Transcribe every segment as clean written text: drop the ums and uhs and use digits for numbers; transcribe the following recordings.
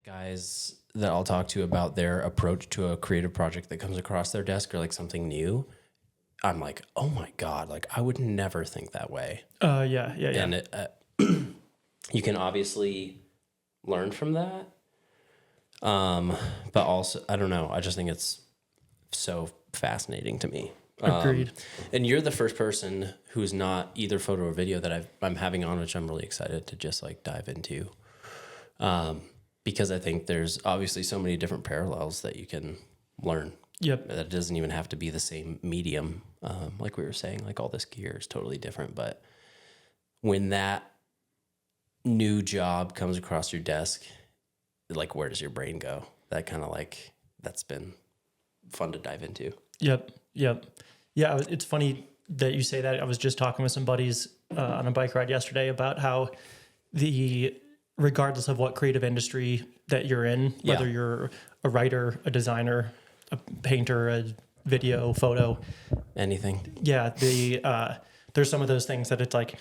guys that I'll talk to about their approach to a creative project that comes across their desk or like something new, I'm like, oh my God, like I would never think that way. Yeah. And you can obviously learn from that. But also, I don't know. I just think it's so fascinating to me. Agreed. And you're the first person who's not either photo or video that I'm having on, which I'm really excited to just like dive into. Because I think there's obviously so many different parallels that you can learn. Yep. That it doesn't even have to be the same medium. Like we were saying, like all this gear is totally different. But when that new job comes across your desk, like where does your brain go? That kind of like, that's been fun to dive into. Yep. Yeah, it's funny that you say that. I was just talking with some buddies on a bike ride yesterday about how regardless of what creative industry that you're in, whether you're a writer, a designer, a painter, a video, photo, anything. Yeah, there's some of those things that it's like,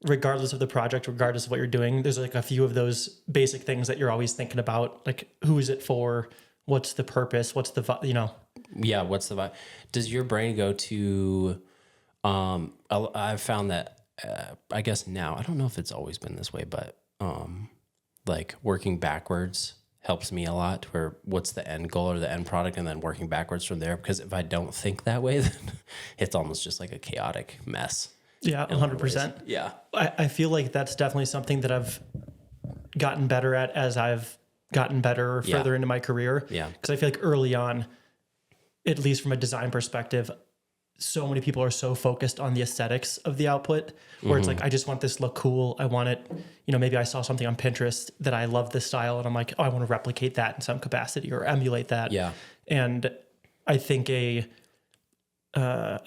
regardless of the project, regardless of what you're doing, there's like a few of those basic things that you're always thinking about, like who is it for? What's the purpose? What's the, Yeah, what's the vibe? Does your brain go to, I've found that, I guess now, I don't know if it's always been this way, but like working backwards helps me a lot, where what's the end goal or the end product, and then working backwards from there. Because if I don't think that way, then it's almost just like a chaotic mess. Yeah, 100%. Yeah. I feel like that's definitely something that I've gotten better at as I've gotten better further into my career. Yeah. Because I feel like early on, at least from a design perspective, so many people are so focused on the aesthetics of the output, where it's like, I just want this to look cool. I want it, maybe I saw something on Pinterest that I love this style, and I'm like, oh, I want to replicate that in some capacity or emulate that. Yeah. And I think a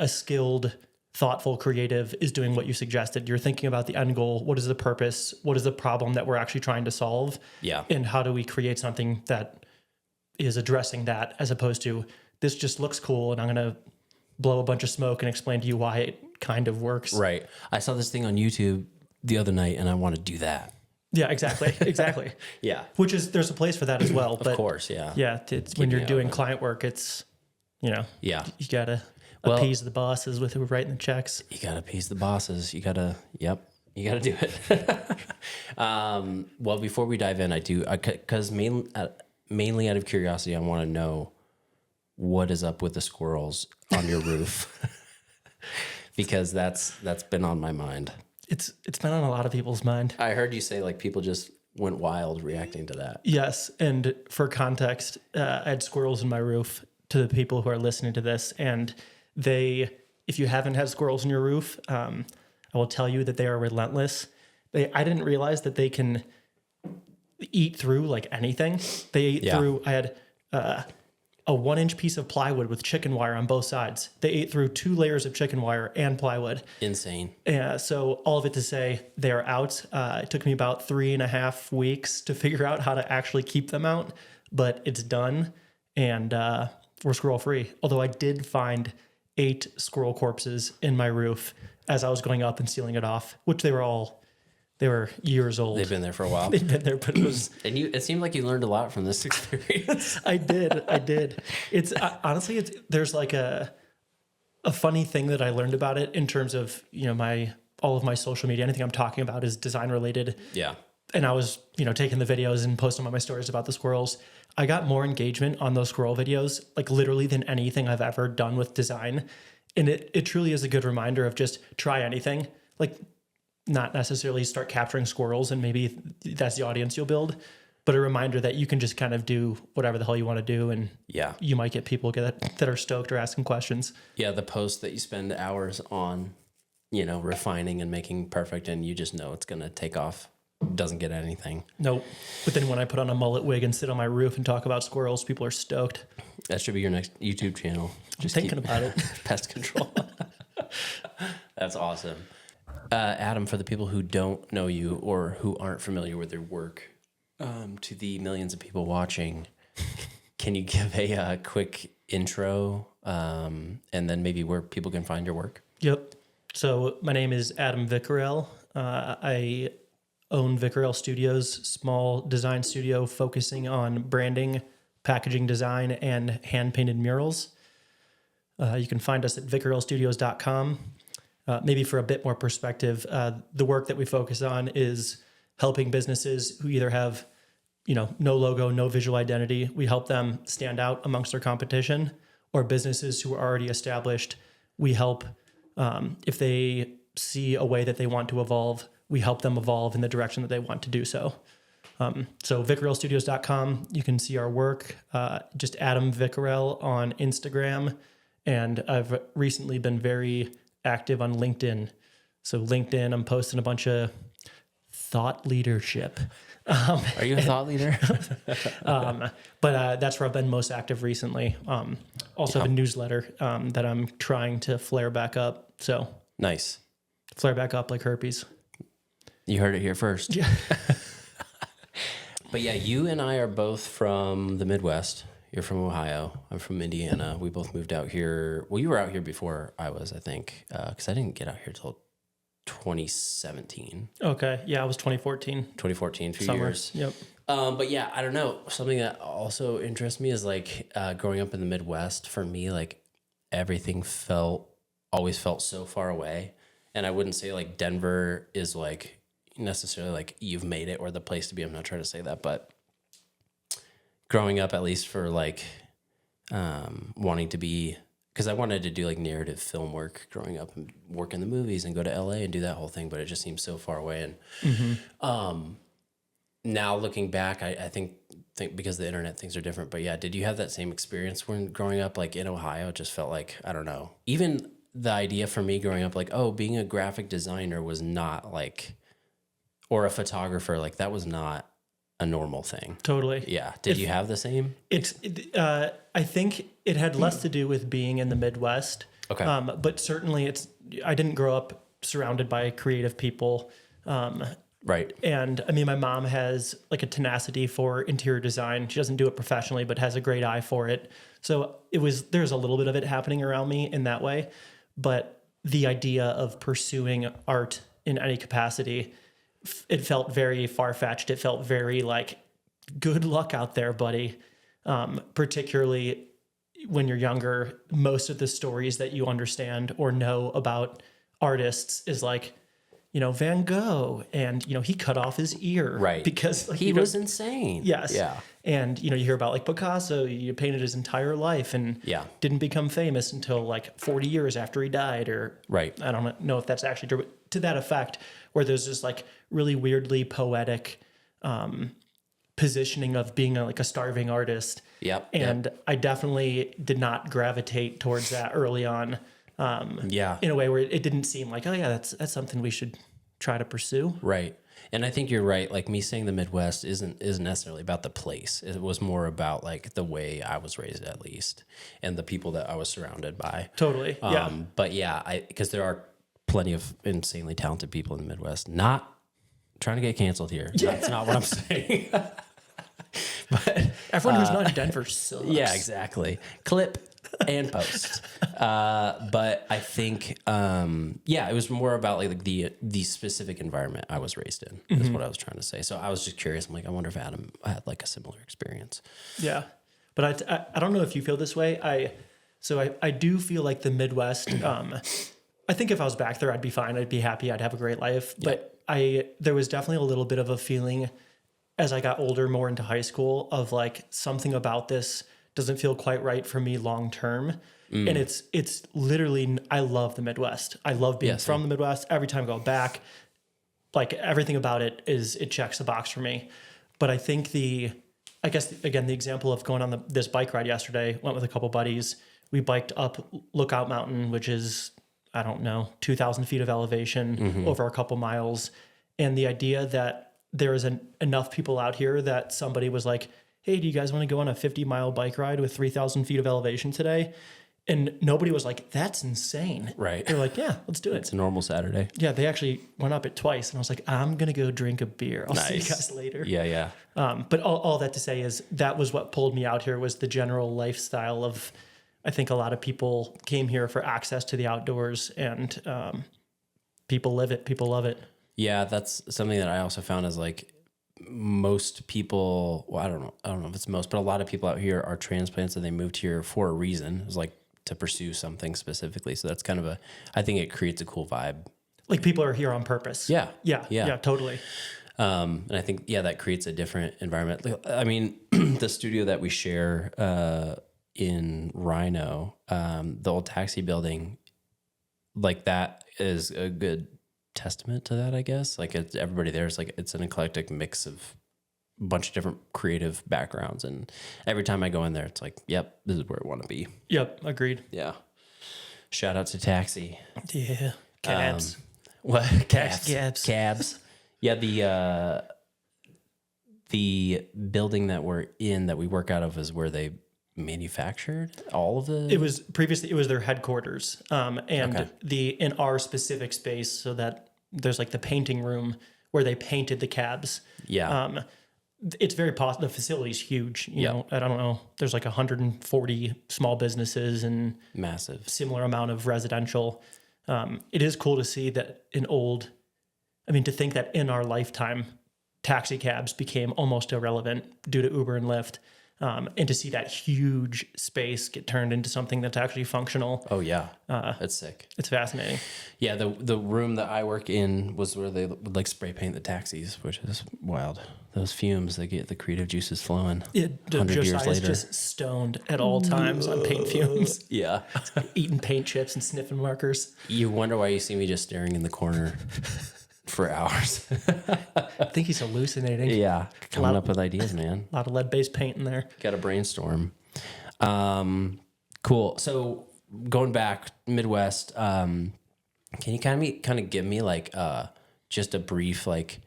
skilled, thoughtful creative is doing what you suggested. You're thinking about the end goal. What is the purpose? What is the problem that we're actually trying to solve? Yeah. And how do we create something that is addressing that, as opposed to this just looks cool and I'm going to blow a bunch of smoke and explain to you why it kind of works. Right. I saw this thing on YouTube the other night and I want to do that. Yeah, exactly. Exactly. Yeah. Which is, there's a place for that as well. But of course. Yeah. Yeah. It's when you're doing client work, it's, Yeah. you got to appease the bosses with who are writing the checks. You got to appease the bosses. You got to do it. Well, before we dive in, because mainly out of curiosity, I want to know what is up with the squirrels on your roof, because that's been on my mind. It's been on a lot of people's mind. I heard you say like people just went wild reacting to that. Yes. And for context, I had squirrels in my roof, to the people who are listening to this. And if you haven't had squirrels in your roof, I will tell you that they are relentless. I didn't realize that they can eat through like anything. They ate through, I had a 1-inch piece of plywood with chicken wire on both sides. They ate through 2 layers of chicken wire and plywood. Insane. So all of it to say they are out. It took me about 3.5 weeks to figure out how to actually keep them out, but it's done, and we're squirrel free. Although I did find 8 squirrel corpses in my roof as I was going up and sealing it off, which they were years old. They've been there for a while. They've been there, but it was... And it seemed like you learned a lot from this experience. I did. It's honestly, there's like a funny thing that I learned about it in terms of, all of my social media, anything I'm talking about is design related. Yeah. And I was, taking the videos and posting on my stories about the squirrels. I got more engagement on those squirrel videos, like literally, than anything I've ever done with design. And it truly is a good reminder of just try anything. Like, not necessarily start capturing squirrels and maybe that's the audience you'll build, but a reminder that you can just kind of do whatever the hell you want to do. And you might get people that are stoked or asking questions. Yeah. The post that you spend hours on, refining and making perfect, and you just know it's going to take off. Doesn't get anything. Nope. But then when I put on a mullet wig and sit on my roof and talk about squirrels, people are stoked. That should be your next YouTube channel. Just thinking about it. Pest control. That's awesome. Adam, for the people who don't know you or who aren't familiar with your work, to the millions of people watching, can you give a quick intro and then maybe where people can find your work? Yep. So my name is Adam Vicarel. I own Vicarel Studios, small design studio focusing on branding, packaging design, and hand-painted murals. You can find us at vicarelstudios.com. Maybe for a bit more perspective, the work that we focus on is helping businesses who either have, no logo, no visual identity. We help them stand out amongst their competition, or businesses who are already established. We help, if they see a way that they want to evolve, we help them evolve in the direction that they want to do so. So vicarelstudios.com, you can see our work, just Adam Vicarel on Instagram. And I've recently been very active on LinkedIn. So LinkedIn, I'm posting a bunch of thought leadership. Are you a thought leader? But that's where I've been most active recently. Also have a newsletter that I'm trying to flare back up. So Nice. Flare back up like herpes. You heard it here first. Yeah. But yeah, you and I are both from the Midwest. You're from Ohio. I'm from Indiana. We both moved out here. Well, you were out here before I was, I think, because I didn't get out here till 2017. Okay. Yeah, it was 2014. 2014, a few Summer. years. Yep. But yeah, I don't know. Something that also interests me is like growing up in the Midwest. For me, like everything always felt so far away. And I wouldn't say like Denver is like necessarily like you've made it or the place to be. I'm not trying to say that, but growing up, at least for like wanting to be, because I wanted to do like narrative film work growing up and work in the movies and go to LA and do that whole thing, but it just seems so far away. And now looking back, I think because the internet things are different, but yeah, did you have that same experience when growing up like in Ohio? It just felt like, I don't know, even the idea for me growing up, like, oh, being a graphic designer was not like, or a photographer, like that was not a normal thing. Totally. Yeah. Did you have the same? I think it had less to do with being in the Midwest. Okay. But certainly I didn't grow up surrounded by creative people. Right. And I mean, my mom has like a tenacity for interior design. She doesn't do it professionally, but has a great eye for it. So there's a little bit of it happening around me in that way. But the idea of pursuing art in any capacity, it felt very far-fetched. It felt very like, good luck out there, buddy. Particularly when you're younger, most of the stories that you understand or know about artists is like, Van Gogh, and, he cut off his ear. Right. Because like, he was insane. Yes. Yeah. And, you hear about like Picasso, he painted his entire life and didn't become famous until like 40 years after he died, or right. I don't know if that's actually true, but to that effect, where there's this like really weirdly poetic positioning of being like a starving artist. Yep. And I definitely did not gravitate towards that early on. In a way where it didn't seem like, oh yeah, that's something we should try to pursue. Right. And I think you're right. Like me saying the Midwest isn't necessarily about the place. It was more about like the way I was raised, at least, and the people that I was surrounded by. Totally. Yeah. But yeah, because there are plenty of insanely talented people in the Midwest. Not trying to get canceled here. Yeah. That's not what I'm saying. But everyone who's not in Denver sucks. Yeah, exactly. Clip and post. But I think, it was more about like the specific environment I was raised in. Is what I was trying to say. So I was just curious. I'm like, I wonder if Adam had like a similar experience. Yeah, but I don't know if you feel this way. I do feel like the Midwest. I think if I was back there, I'd be fine. I'd be happy. I'd have a great life. Yeah. But there was definitely a little bit of a feeling as I got older, more into high school, of like something about this doesn't feel quite right for me long term. And it's literally, I love the Midwest. I love being from the Midwest. Every time I go back, like everything about it checks the box for me. But I think the example of going on this bike ride yesterday, went with a couple buddies. We biked up Lookout Mountain, which is, I don't know, 2,000 feet of elevation over a couple miles. And the idea that there is enough people out here that somebody was like, hey, do you guys want to go on a 50-mile bike ride with 3,000 feet of elevation today? And nobody was like, that's insane. Right. They're like, yeah, let's do it. It's a normal Saturday. Yeah, they actually went up it twice. And I was like, I'm going to go drink a beer. I'll see you guys later. Yeah, yeah. But all that to say is that was what pulled me out here, was the general lifestyle of, I think a lot of people came here for access to the outdoors, and people live it. People love it. Yeah, that's something that I also found is like most people, well, I don't know if it's most, but a lot of people out here are transplants and they moved here for a reason. It's like to pursue something specifically. So that's kind of I think it creates a cool vibe. Like people are here on purpose. Yeah. Yeah, totally. And I think, yeah, that creates a different environment. I mean, the studio that we share in Rhino, the old taxi building, like that is a good testament to that, I guess. Like everybody there is like, it's an eclectic mix of a bunch of different creative backgrounds. And every time I go in there, it's like, yep, this is where I want to be. Yep, agreed. Yeah. Shout out to Taxi. Yeah. Cabs. What? Cabs. Yeah, the building that we're in, that we work out of, is where they manufactured all of the. It was their headquarters, and Okay. in our specific space, so that there's like the painting room where they painted the cabs. Yeah. It's very possible. The facility's huge. You Yeah. know, I don't know. There's like 140 small businesses and Massive. similar amount of residential. It is cool to see that to think that in our lifetime, taxi cabs became almost irrelevant due to Uber and Lyft. And to see that huge space get turned into something that's actually functional. Oh yeah. That's sick. It's fascinating. Yeah. The room that I work in was where they would like spray paint the taxis, which is wild. Those fumes, they get the creative juices flowing. 100 years Josiah's later. just stoned at all times on paint fumes, Yeah. eating paint chips and sniffing markers. You wonder why you see me just staring in the corner for hours. I think he's hallucinating. Yeah. Coming up with ideas, man. A lot of lead-based paint in there. Got to brainstorm. Cool. So going back Midwest, can you kind of give me like just a brief, like,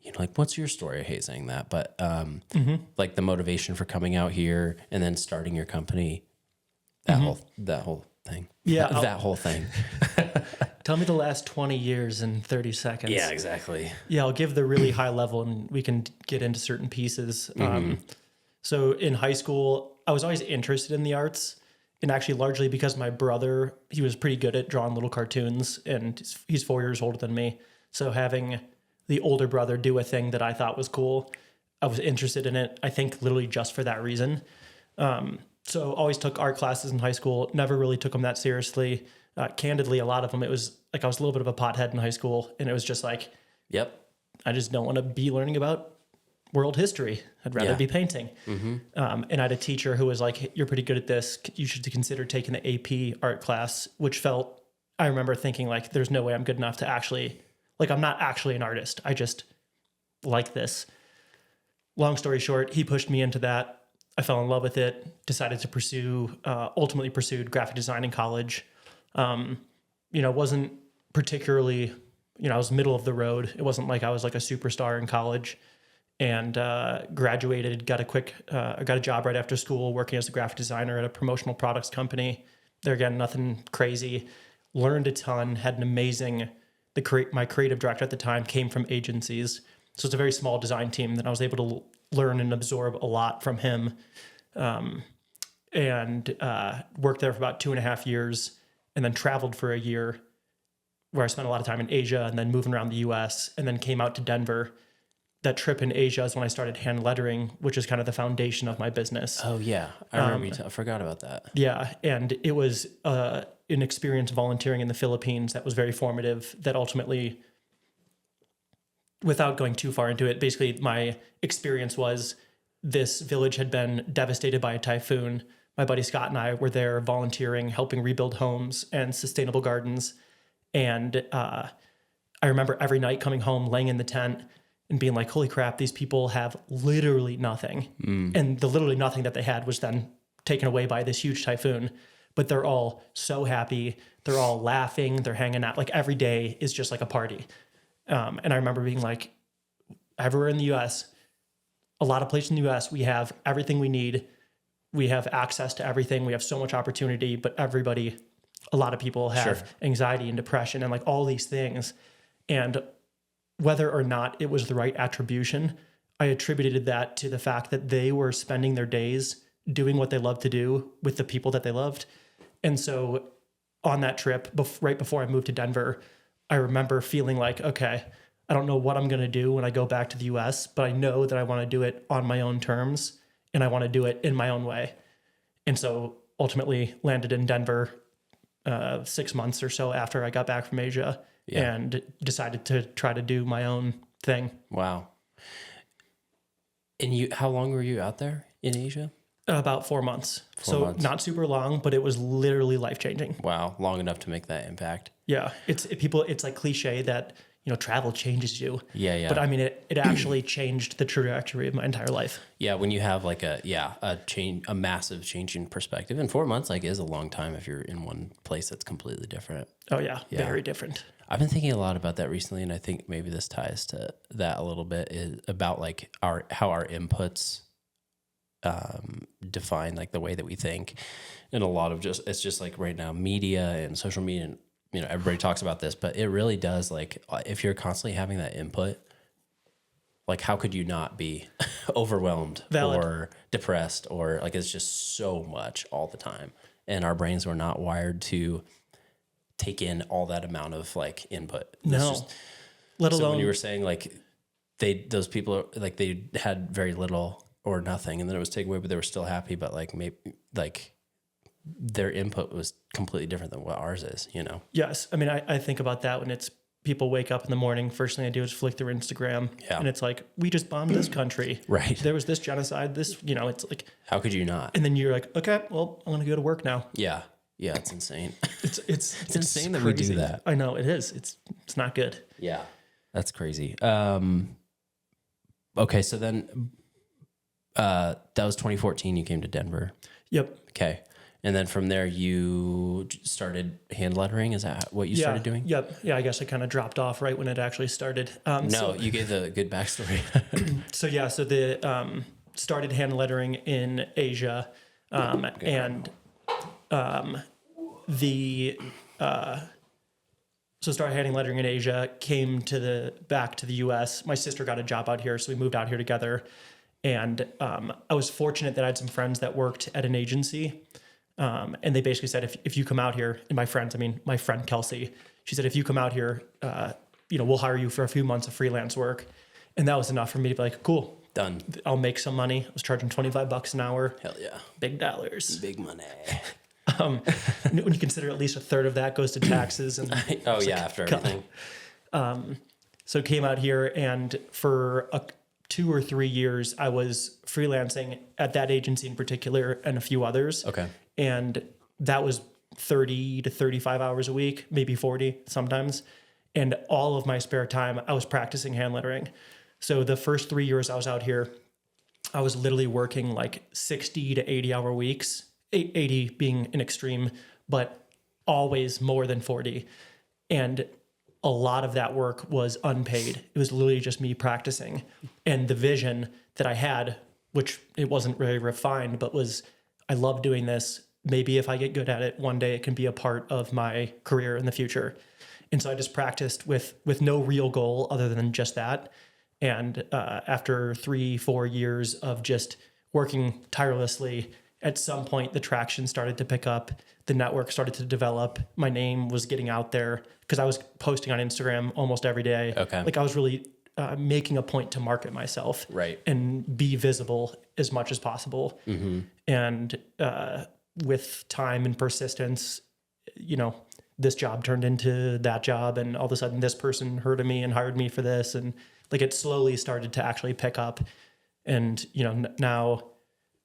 you know, like what's your story? I hate saying that, but like the motivation for coming out here and then starting your company, that whole thing. Yeah, that whole thing. Tell me the last 20 years in 30 seconds. Yeah, exactly. Yeah, I'll give the really high level and we can get into certain pieces. So in high school, I was always interested in the arts, and actually largely because my brother, he was pretty good at drawing little cartoons, and he's 4 years older than me. So having the older brother do a thing that I thought was cool, I was interested in it, I think literally just for that reason. So always took art classes in high school, never really took them that seriously. Candidly, a lot of them, it was like I was a little bit of a pothead in high school, and it was just like, Yep. I just don't want to be learning about world history. I'd rather be painting. And I had a teacher who was like, hey, you're pretty good at this. You should consider taking the AP art class, which I remember thinking like, there's no way I'm good enough to actually, like, I'm not actually an artist. I just like this. Long story short, he pushed me into that. I fell in love with it, decided to ultimately pursued graphic design in college. Wasn't particularly, I was middle of the road. It wasn't like I was like a superstar in college, and graduated, got a job right after school working as a graphic designer at a promotional products company. There again, nothing crazy. Learned a ton, had an amazing, my creative director at the time came from agencies. So it's a very small design team that I was able to learn and absorb a lot from him. And worked there for about 2.5 years, and then traveled for a year where I spent a lot of time in Asia and then moving around the US, and then came out to Denver. That trip in Asia is when I started hand lettering, which is kind of the foundation of my business. Oh yeah. I remember I forgot about that. Yeah. And it was an experience volunteering in the Philippines that was very formative, that ultimately, without going too far into it, basically my experience was this village had been devastated by a typhoon. My buddy Scott and I were there volunteering, helping rebuild homes and sustainable gardens. And I remember every night coming home, laying in the tent and being like, holy crap, these people have literally nothing. And the literally nothing that they had was then taken away by this huge typhoon. But they're all so happy. They're all laughing. They're hanging out. Like every day is just like a party. And I remember being like, everywhere in the US, a lot of places in the US, we have everything we need. We have access to everything. We have so much opportunity, but a lot of people have anxiety and depression and like all these things. And whether or not it was the right attribution, I attributed that to the fact that they were spending their days doing what they loved to do with the people that they loved. And so on that trip, right before I moved to Denver, I remember feeling like, okay, I don't know what I'm going to do when I go back to the US, but I know that I want to do it on my own terms and I want to do it in my own way. And so ultimately landed in Denver 6 months or so after I got back from Asia and decided to try to do my own thing. Wow. And how long were you out there in Asia? About 4 months. 4 months. Not super long, but it was literally life-changing. Wow. Long enough to make that impact. Yeah. It's like cliche that, travel changes you. Yeah. But I mean, it actually changed the trajectory of my entire life. Yeah. When you have like a massive change in perspective, and 4 months is a long time if you're in one place that's completely different. Oh yeah. Very different. I've been thinking a lot about that recently, and I think maybe this ties to that a little bit, is about like how our inputs define like the way that we think. And a lot of it's just like right now, media and social media, and everybody talks about this, but it really does, like, if you're constantly having that input, like how could you not be overwhelmed or depressed, or like it's just so much all the time, and our brains were not wired to take in all that amount of like input. Let alone when you were saying like those people like they had very little or nothing, and then it was taken away, but they were still happy, but like maybe like their input was completely different than what ours is, Yes. I mean, I think about that when it's people wake up in the morning, first thing I do is flick through Instagram, and it's like, we just bombed this country. Right. There was this genocide, it's like, how could you not? And then you're like, okay, well, I'm going to go to work now. Yeah. Yeah. It's insane. It's insane that we do that. I know it is. It's not good. Yeah. That's crazy. Okay. So then, that was 2014. You came to Denver. Yep. Okay. And then from there, you started hand lettering. Is that what you started doing? Yep. Yeah, I guess I kind of dropped off right when it actually started. You gave the good backstory. So the started hand lettering in Asia, and so started hand lettering in Asia. Came back to the U.S. My sister got a job out here, so we moved out here together. And I was fortunate that I had some friends that worked at an agency. And they basically said, if you come out here, and my friend Kelsey, she said, if you come out here, we'll hire you for a few months of freelance work. And that was enough for me to be like, cool, done. I'll make some money. I was charging $25 an hour. Hell yeah. Big dollars. Big money. When you consider at least a third of that goes to taxes. And after everything. So came out here, and for 2 or 3 years, I was freelancing at that agency in particular and a few others. Okay. And that was 30 to 35 hours a week, maybe 40 sometimes. And all of my spare time, I was practicing hand lettering. So the first 3 years I was out here, I was literally working like 60 to 80 hour weeks, 80 being an extreme, but always more than 40. And a lot of that work was unpaid. It was literally just me practicing. And the vision that I had, which it wasn't very refined, but was, I love doing this. Maybe if I get good at it, one day it can be a part of my career in the future. And so I just practiced with no real goal other than just that. And after 3-4 years of just working tirelessly, at some point the traction started to pick up. The network started to develop. My name was getting out there because I was posting on Instagram almost every day. Okay. Like I was really making a point to market myself, right, and be visible as much as possible. Mm-hmm. And with time and persistence, this job turned into that job, and all of a sudden this person heard of me and hired me for this, and like it slowly started to actually pick up. And now,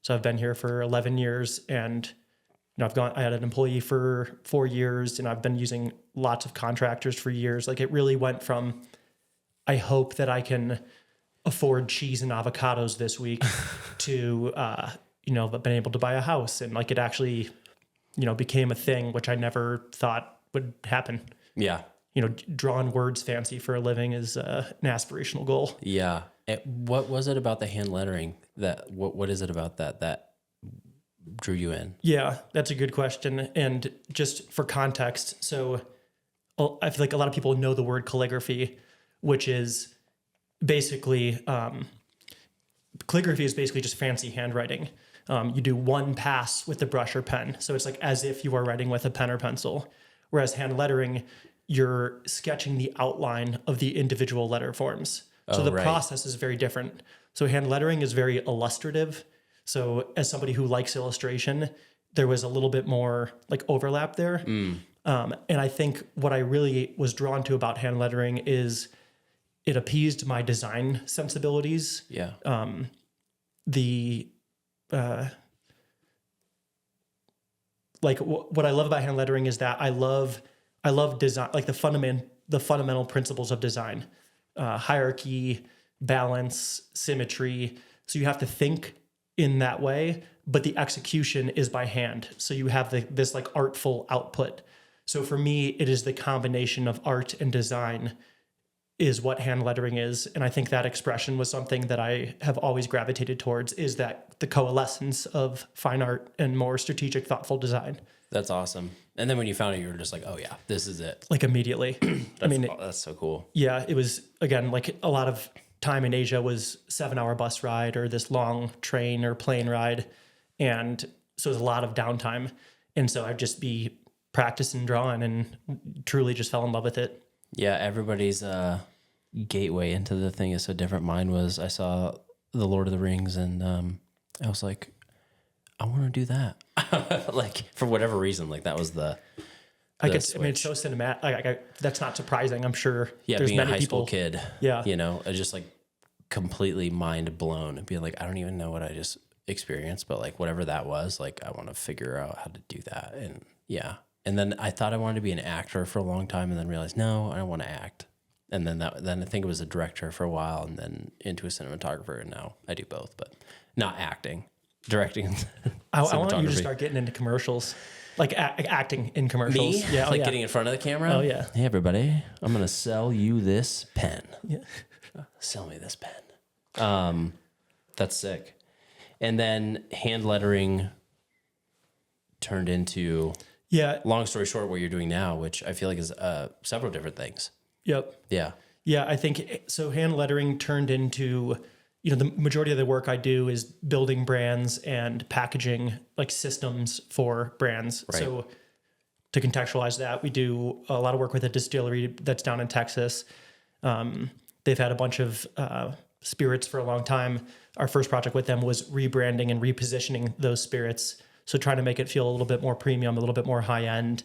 so I've been here for 11 years, and I had an employee for 4 years, and I've been using lots of contractors for years. Like it really went from, I hope that I can afford cheese and avocados this week to, I've been able to buy a house, and like it actually, became a thing, which I never thought would happen. Yeah. Drawing words fancy for a living is an aspirational goal. Yeah. What was it about the hand lettering what is it about that drew you in? Yeah, that's a good question. And just for context, so I feel like a lot of people know the word calligraphy, which is basically, calligraphy is basically just fancy handwriting. You do one pass with the brush or pen. So it's like as if you are writing with a pen or pencil. Whereas hand lettering, you're sketching the outline of the individual letter forms. So the process is very different. So hand lettering is very illustrative. So as somebody who likes illustration, there was a little bit more like overlap there. And I think what I really was drawn to about hand lettering is it appeased my design sensibilities. Yeah. What I love about hand lettering is that I love design, like the fundamental principles of design, hierarchy, balance, symmetry. So you have to think in that way, but the execution is by hand. So you have this like artful output. So for me, it is the combination of art and design is what hand lettering is. And I think that expression was something that I have always gravitated towards, is that the coalescence of fine art and more strategic, thoughtful design. That's awesome. And then when you found it, you were just like, oh yeah, this is it. Like immediately. That's so cool. Yeah, it was, again, like a lot of time in Asia was 7-hour bus ride or this long train or plane ride. And so it was a lot of downtime. And so I'd just be practicing drawing and truly just fell in love with it. Yeah, everybody's gateway into the thing is so different. Mine was, I saw The Lord of the Rings and I was like, I want to do that. Like for whatever reason, like that was the it's so cinematic. That's not surprising. I'm sure. Yeah, there's being many a high people, school kid. Yeah, you know, I just like completely mind blown and being like, I don't even know what I just experienced, but like whatever that was, like I want to figure out how to do that. And yeah, and then I thought I wanted to be an actor for a long time, and then realized no, I don't want to act. And then I think it was a director for a while, and then into a cinematographer, and now I do both, but not acting. Directing. I want you to start getting into commercials, like acting in commercials. Me? Yeah, like getting in front of the camera. Oh yeah. Hey everybody, I'm gonna sell you this pen. Yeah. Sell me this pen. That's sick. And then hand lettering turned into long story short, what you're doing now, which I feel like is several different things. Yep. Yeah. Yeah, I think so. Hand lettering turned into, the majority of the work I do is building brands and packaging like systems for brands. Right. So to contextualize that, we do a lot of work with a distillery that's down in Texas. They've had a bunch of spirits for a long time. Our first project with them was rebranding and repositioning those spirits. So trying to make it feel a little bit more premium, a little bit more high end,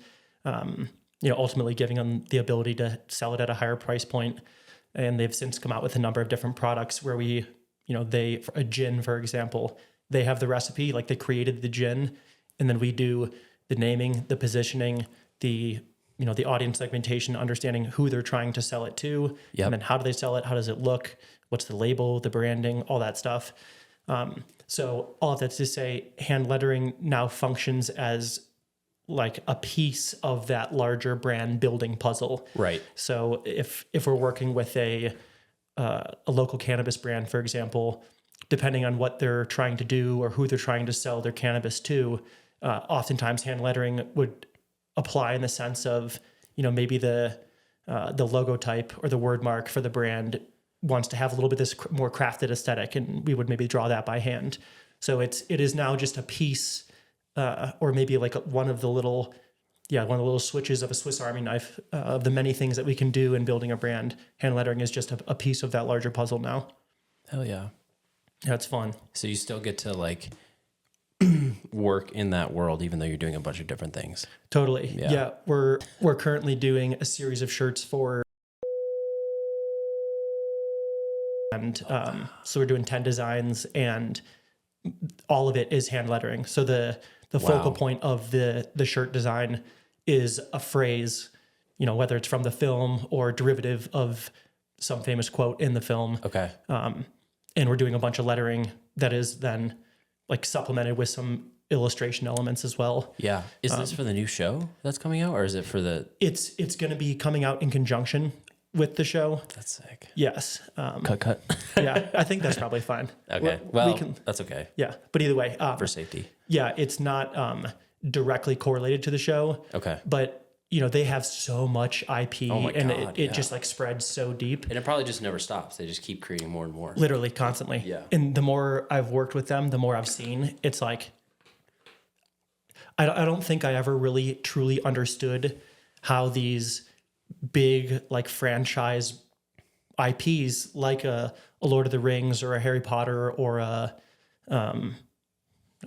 ultimately giving them the ability to sell it at a higher price point. And they've since come out with a number of different products where we, a gin, for example, they have the recipe, like they created the gin, and then we do the naming, the positioning, the audience segmentation, understanding who they're trying to sell it to, and then how do they sell it? How does it look? What's the label, the branding, all that stuff. So all of that to say, hand lettering now functions as like a piece of that larger brand building puzzle. Right. So if we're working with a local cannabis brand, for example, depending on what they're trying to do or who they're trying to sell their cannabis to, oftentimes hand lettering would apply in the sense of, maybe the logo type or the word mark for the brand wants to have a little bit this more crafted aesthetic, and we would maybe draw that by hand. So it is now just a piece, or maybe like one of the little switches of a Swiss Army knife of the many things that we can do in building a brand. Hand lettering is just a piece of that larger puzzle now. Hell yeah. Yeah, it's fun. So you still get to like work in that world, even though you're doing a bunch of different things. Totally. Yeah. We're currently doing a series of shirts for, and so we're doing 10 designs, and all of it is hand lettering. So the focal point of the shirt design is a phrase, whether it's from the film or derivative of some famous quote in the film. Okay. And we're doing a bunch of lettering that is then like supplemented with some illustration elements as well. Yeah. Is this for the new show that's coming out, or is it for the... It's going to be coming out in conjunction with the show. That's sick. Yes. Cut. Yeah, I think that's probably fine. Okay. That's okay. Yeah. But either way. For safety. Yeah, it's not directly correlated to the show. Okay. But, they have so much IP, and it just like spreads so deep. And it probably just never stops. They just keep creating more and more. Literally constantly. Yeah. And the more I've worked with them, the more I've seen, it's like, I don't think I ever really truly understood how these big like franchise IPs like a Lord of the Rings or a Harry Potter or a I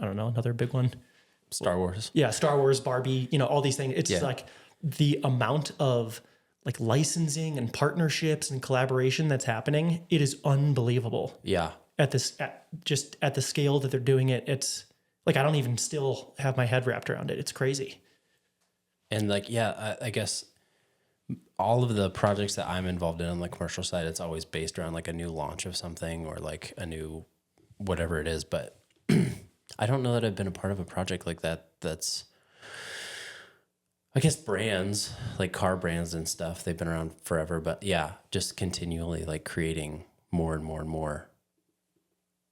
don't know, another big one. Star Wars. Yeah, Star Wars, Barbie, all these things. It's like the amount of like licensing and partnerships and collaboration that's happening. It is unbelievable. Yeah. Just at the scale that they're doing it. It's like, I don't even still have my head wrapped around it. It's crazy. And like, yeah, I guess all of the projects that I'm involved in on the commercial side, it's always based around like a new launch of something or like a new whatever it is. But I don't know that I've been a part of a project like that. That's, I guess, brands, like car brands and stuff. They've been around forever, but yeah, just continually like creating more and more and more.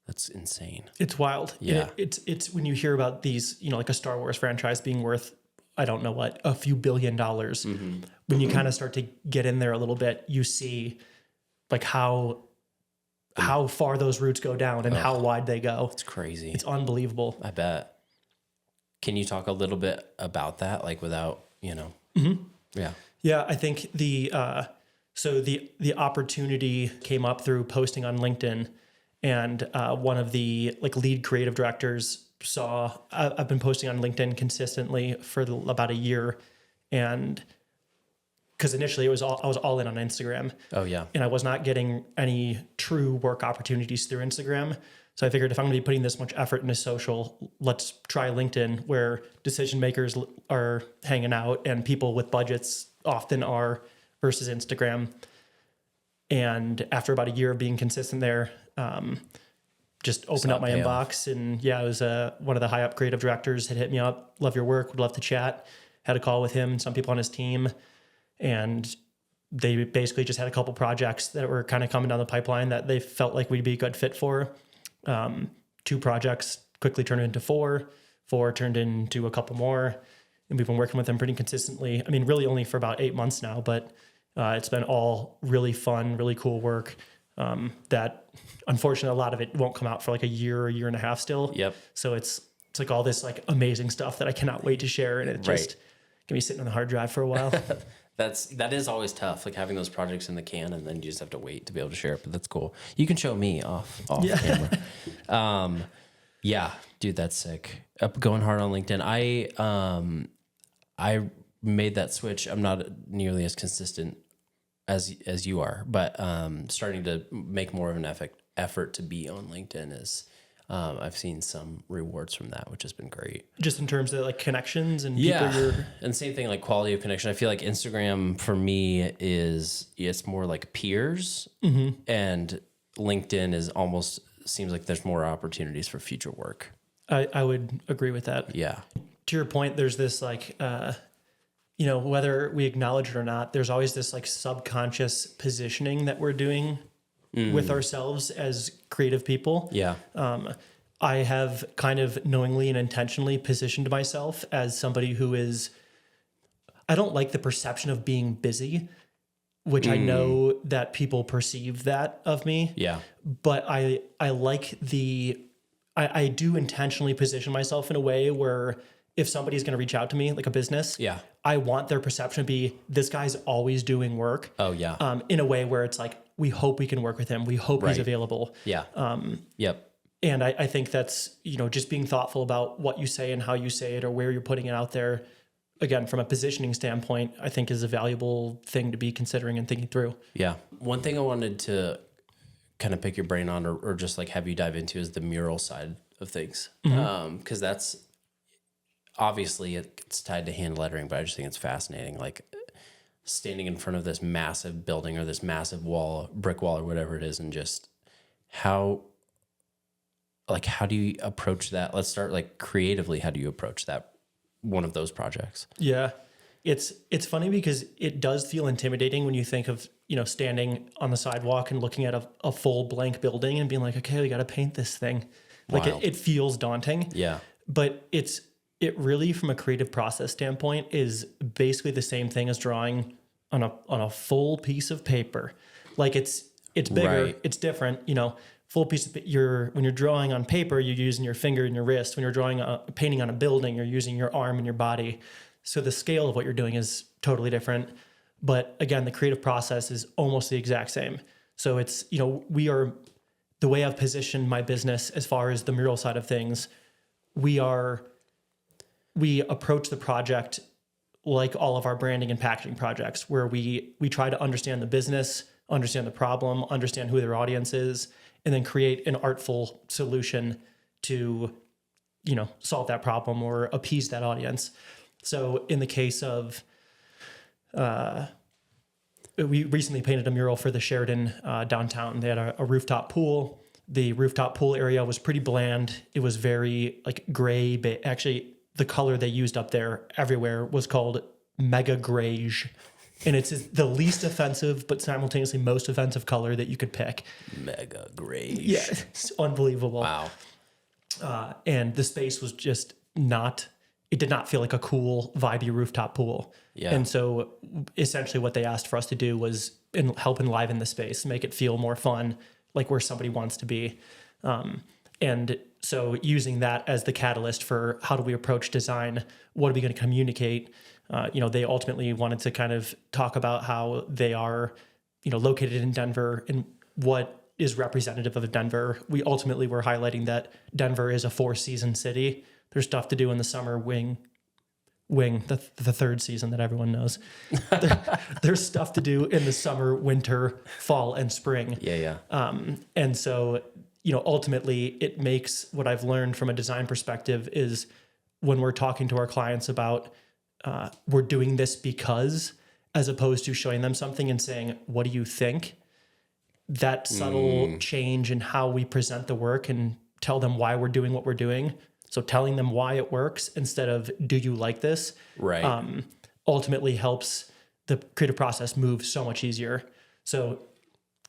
That's insane. It's wild. Yeah. It's when you hear about these, like a Star Wars franchise being worth, I don't know what, a few $1 billion. Mm-hmm. When you kind of start to get in there a little bit, you see like how far those routes go down and how wide they go. It's crazy. It's unbelievable. I bet. Can you talk a little bit about that? Like without, Mm-hmm. Yeah. Yeah. I think the opportunity came up through posting on LinkedIn, and one of the like lead creative directors saw, I've been posting on LinkedIn consistently for about a year. And because initially I was all in on Instagram. Oh yeah. And I was not getting any true work opportunities through Instagram. So I figured if I'm going to be putting this much effort into social, let's try LinkedIn, where decision makers are hanging out and people with budgets often are, versus Instagram. And after about a year of being consistent there, just opened up my inbox, and it was one of the high up creative directors had hit me up. Love your work. Would love to chat. Had a call with him, some people on his team, and they basically just had a couple projects that were kind of coming down the pipeline that they felt like we'd be a good fit for. 2 projects quickly turned into 4 turned into a couple more, and we've been working with them pretty consistently. I mean, really only for about 8 months now, but it's been all really fun, really cool work. That unfortunately a lot of it won't come out for like a year and a half still. Yep. So it's like all this like amazing stuff that I cannot wait to share, and it just can be sitting on the hard drive for a while. That is always tough, like having those projects in the can and then you just have to wait to be able to share it. But that's cool. You can show me off camera. Yeah, dude, that's sick. Going hard on LinkedIn. I made that switch. I'm not nearly as consistent as you are, but starting to make more of an effort to be on LinkedIn is. I've seen some rewards from that, which has been great. Just in terms of like connections and people and same thing, like quality of connection. I feel like Instagram for me it's more like peers, and LinkedIn is almost seems like there's more opportunities for future work. I would agree with that. Yeah. To your point, there's this like, whether we acknowledge it or not, there's always this like subconscious positioning that we're doing with ourselves as creative people. Yeah. I have kind of knowingly and intentionally positioned myself as somebody who is, I don't like the perception of being busy, which I know that people perceive that of me. Yeah. But I like I do intentionally position myself in a way where if somebody's going to reach out to me, like a business, I want their perception to be, this guy's always doing work. Oh yeah. In a way where it's like, we hope we can work with him. We hope he's available. Yeah. Yep. And I think that's, just being thoughtful about what you say and how you say it or where you're putting it out there. Again, from a positioning standpoint, I think is a valuable thing to be considering and thinking through. Yeah. One thing I wanted to kind of pick your brain on or just like have you dive into is the mural side of things. Because that's obviously it's tied to hand lettering, but I just think it's fascinating. Like standing in front of this massive building or this massive wall, brick wall or whatever it is, and just how do you approach that? Let's start like creatively. How do you approach that? One of those projects. Yeah. It's funny because it does feel intimidating when you think of, standing on the sidewalk and looking at a full blank building and being like, okay, we got to paint this thing. Like it feels daunting. Yeah. But it really, from a creative process standpoint, is basically the same thing as drawing on a full piece of paper. Like it's bigger, it's different, full piece of when you're drawing on paper, you're using your finger and your wrist. When you're drawing painting on a building, you're using your arm and your body. So the scale of what you're doing is totally different. But again, the creative process is almost the exact same. So it's, the way I've positioned my business as far as the mural side of things, we approach the project like all of our branding and packaging projects, where we try to understand the business, understand the problem, understand who their audience is, and then create an artful solution to, solve that problem or appease that audience. So in the case of, we recently painted a mural for the Sheridan downtown. They had a rooftop pool. The rooftop pool area was pretty bland. It was very like gray, but actually the color they used up there everywhere was called mega grayish. And it's the least offensive, but simultaneously most offensive color that you could pick. Mega grayish. Yeah, it's unbelievable. Wow. And the space was just it did not feel like a cool, vibey rooftop pool. Yeah. And so essentially what they asked for us to do was help enliven the space, make it feel more fun, like where somebody wants to be. And so using that as the catalyst for how do we approach design, what are we going to communicate? They ultimately wanted to kind of talk about how they are, located in Denver and what is representative of Denver. We ultimately were highlighting that Denver is a 4-season city. There's stuff to do in the summer, wing, the third season that everyone knows. There's stuff to do in the summer, winter, fall, and spring. Yeah. And so, ultimately it makes what I've learned from a design perspective is when we're talking to our clients about, we're doing this because, as opposed to showing them something and saying, what do you think? That subtle change in how we present the work and tell them why we're doing what we're doing. So telling them why it works instead of, do you like this? Right. Ultimately helps the creative process move so much easier. So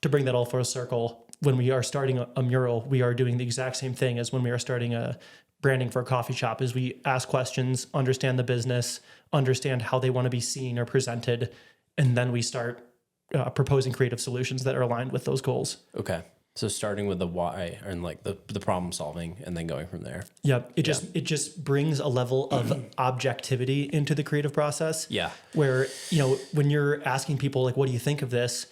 to bring that all full circle, when we are starting a mural, we are doing the exact same thing as when we are starting a branding for a coffee shop, is we ask questions, understand the business, understand how they want to be seen or presented, and then we start proposing creative solutions that are aligned with those goals. Okay. So starting with the why and like the problem solving and then going from there. Yep. It just brings a level of objectivity into the creative process. Yeah. Where, when you're asking people like, what do you think of this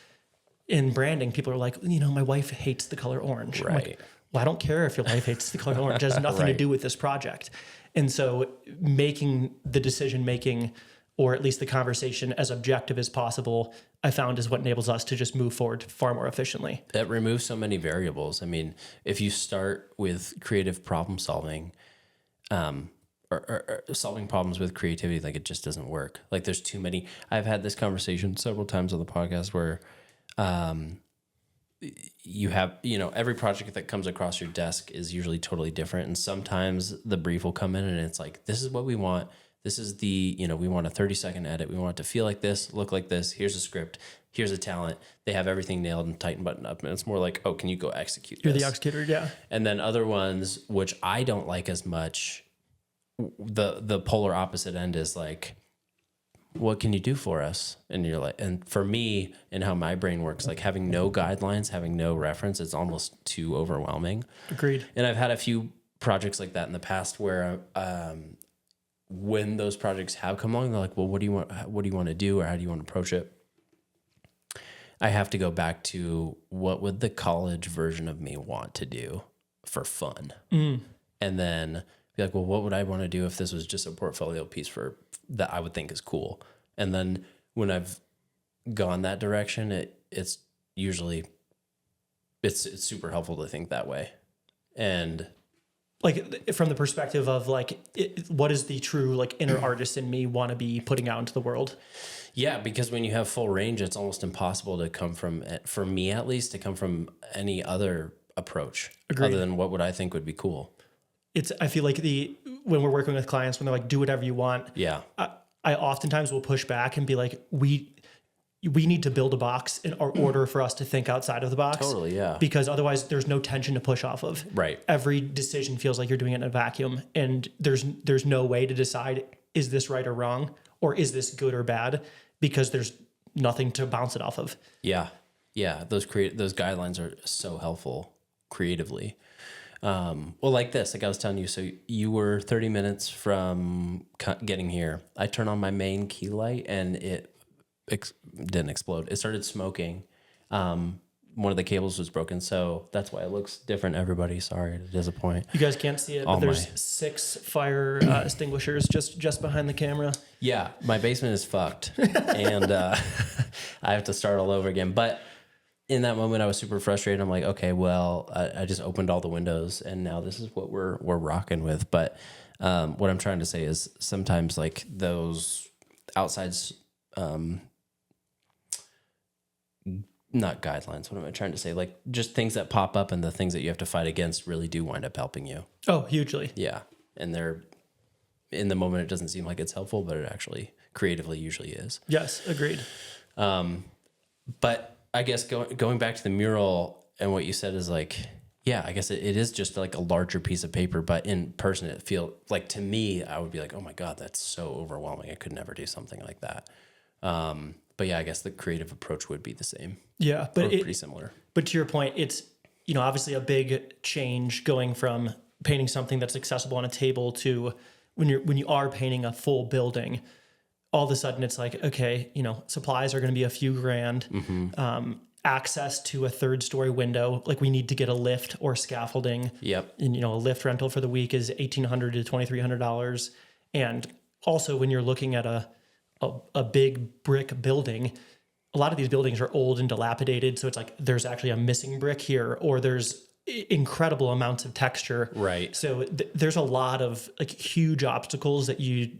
in branding? People are like, my wife hates the color orange. Right. I'm like, well, I don't care if your wife hates the color orange. It has nothing to do with this project. And so making the decision making, or at least the conversation, as objective as possible, I found is what enables us to just move forward far more efficiently. That removes so many variables. I mean, if you start with creative problem solving, or solving problems with creativity, like it just doesn't work. Like there's too many. I've had this conversation several times on the podcast where you have, every project that comes across your desk is usually totally different. And sometimes the brief will come in and it's like, this is what we want. This is we want a 30-second edit. We want it to feel like this, look like this. Here's a script. Here's a talent. They have everything nailed and tight and buttoned up. And it's more like, oh, can you go execute this? You're the executor, yeah. And then other ones, which I don't like as much, the polar opposite end is like, what can you do for us? And you're like, and for me and how my brain works, like having no guidelines, having no reference, it's almost too overwhelming. Agreed. And I've had a few projects like that in the past where, when those projects have come along, they're like, well, what do you want to do? Or how do you want to approach it? I have to go back to what would the college version of me want to do for fun? And then be like, well, what would I want to do if this was just a portfolio piece that I would think is cool? And then when I've gone that direction, it's usually, it's super helpful to think that way. And like from the perspective of like, what is the true like inner artist in me want to be putting out into the world? Yeah, because when you have full range, it's almost impossible to come from, for me at least, to come from any other approach. Agreed. Other than what would I think would be cool. I feel like when we're working with clients, when they're like, do whatever you want. Yeah. I oftentimes will push back and be like, we need to build a box in order for us to think outside of the box. Totally, yeah. Because otherwise there's no tension to push off of. Right. Every decision feels like you're doing it in a vacuum, and there's no way to decide, is this right or wrong? Or is this good or bad? Because there's nothing to bounce it off of. Yeah. Yeah. Those guidelines are so helpful creatively. Well, like this, like I was telling you, so you were 30 minutes from getting here. I turn on my main key light and it didn't explode. It started smoking. One of the cables was broken, so that's why it looks different. Everybody, sorry to disappoint. You guys can't see it, but there's 6 fire extinguishers just behind the camera. Yeah, my basement is fucked, and I have to start all over again. But in that moment, I was super frustrated. I'm like, okay, well, I just opened all the windows, and now this is what we're rocking with. But what I'm trying to say is sometimes like those outsides. Not guidelines. What am I trying to say? Like just things that pop up and the things that you have to fight against really do wind up helping you. Oh, hugely. Yeah. And they're in the moment, it doesn't seem like it's helpful, but it actually creatively usually is. Yes. Agreed. But I guess going back to the mural and what you said is like, yeah, I guess it is just like a larger piece of paper, but in person, it feels like to me, I would be like, oh my God, that's so overwhelming. I could never do something like that. But yeah, I guess the creative approach would be the same. Yeah, but pretty similar. But to your point, it's, obviously a big change going from painting something that's accessible on a table to when you are painting a full building. All of a sudden, it's like, okay, supplies are going to be a few grand. Mm-hmm. Access to a 3rd-story window, like we need to get a lift or scaffolding. Yep. And a lift rental for the week is $1,800 to $2,300. And also, when you're looking at a big brick building, a lot of these buildings are old and dilapidated. So it's like there's actually a missing brick here, or there's incredible amounts of texture. Right. So there's a lot of like huge obstacles that you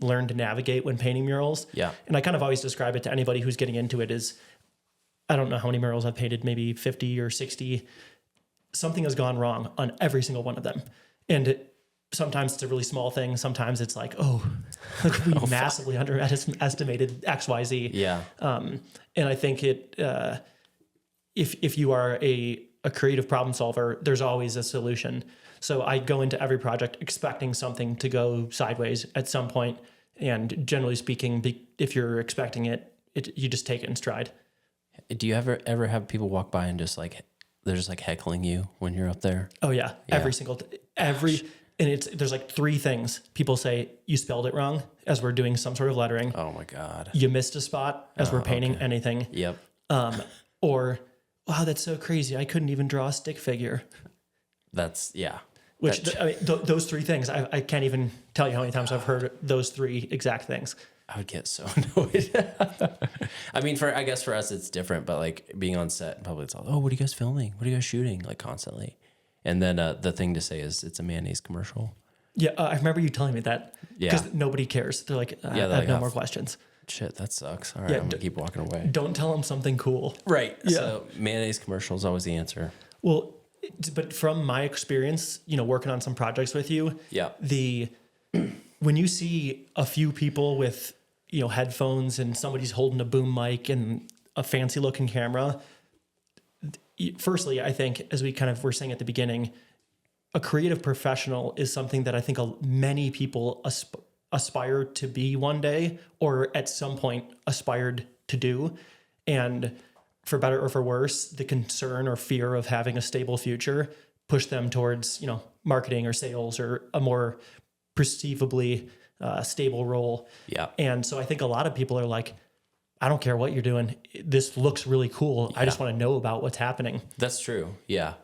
learn to navigate when painting murals. Yeah. And I kind of always describe it to anybody who's getting into it as, I don't know how many murals I've painted, maybe 50 or 60. Something has gone wrong on every single one of them. And sometimes it's a really small thing. Sometimes it's like, we massively underestimated X, Y, Z. Yeah. And I think if you are a creative problem solver, there's always a solution. So I go into every project expecting something to go sideways at some point. And generally speaking, if you're expecting it, you just take it in stride. Do you ever have people walk by and just like, they're just like heckling you when you're up there? Oh yeah. And there's like 3 things. People say, you spelled it wrong as we're doing some sort of lettering. Oh my God. You missed a spot as we're painting anything. Yep. Or, wow, that's so crazy. I couldn't even draw a stick figure. Yeah. Those 3 things, I can't even tell you how many times I've heard those 3 exact things. I would get so annoyed. I mean, I guess for us, it's different, but like being on set in public, it's all, what are you guys filming? What are you guys shooting? Like constantly. And then the thing to say is it's a mayonnaise commercial. Yeah, I remember you telling me that. Yeah. Because nobody cares. They're like, I have no more questions. Shit, that sucks. All right, I'm going to keep walking away. Don't tell them something cool. Right. Yeah. So mayonnaise commercial is always the answer. Well, but from my experience, working on some projects with you, yeah, when you see a few people with, headphones and somebody's holding a boom mic and a fancy looking camera, firstly, I think, as we kind of were saying at the beginning, a creative professional is something that I think many people aspire to be one day, or at some point aspired to do. And for better or for worse, the concern or fear of having a stable future push them towards, marketing or sales or a more perceivably stable role. Yeah. And so I think a lot of people are like, I don't care what you're doing. This looks really cool. Yeah. I just want to know about what's happening. That's true. Yeah.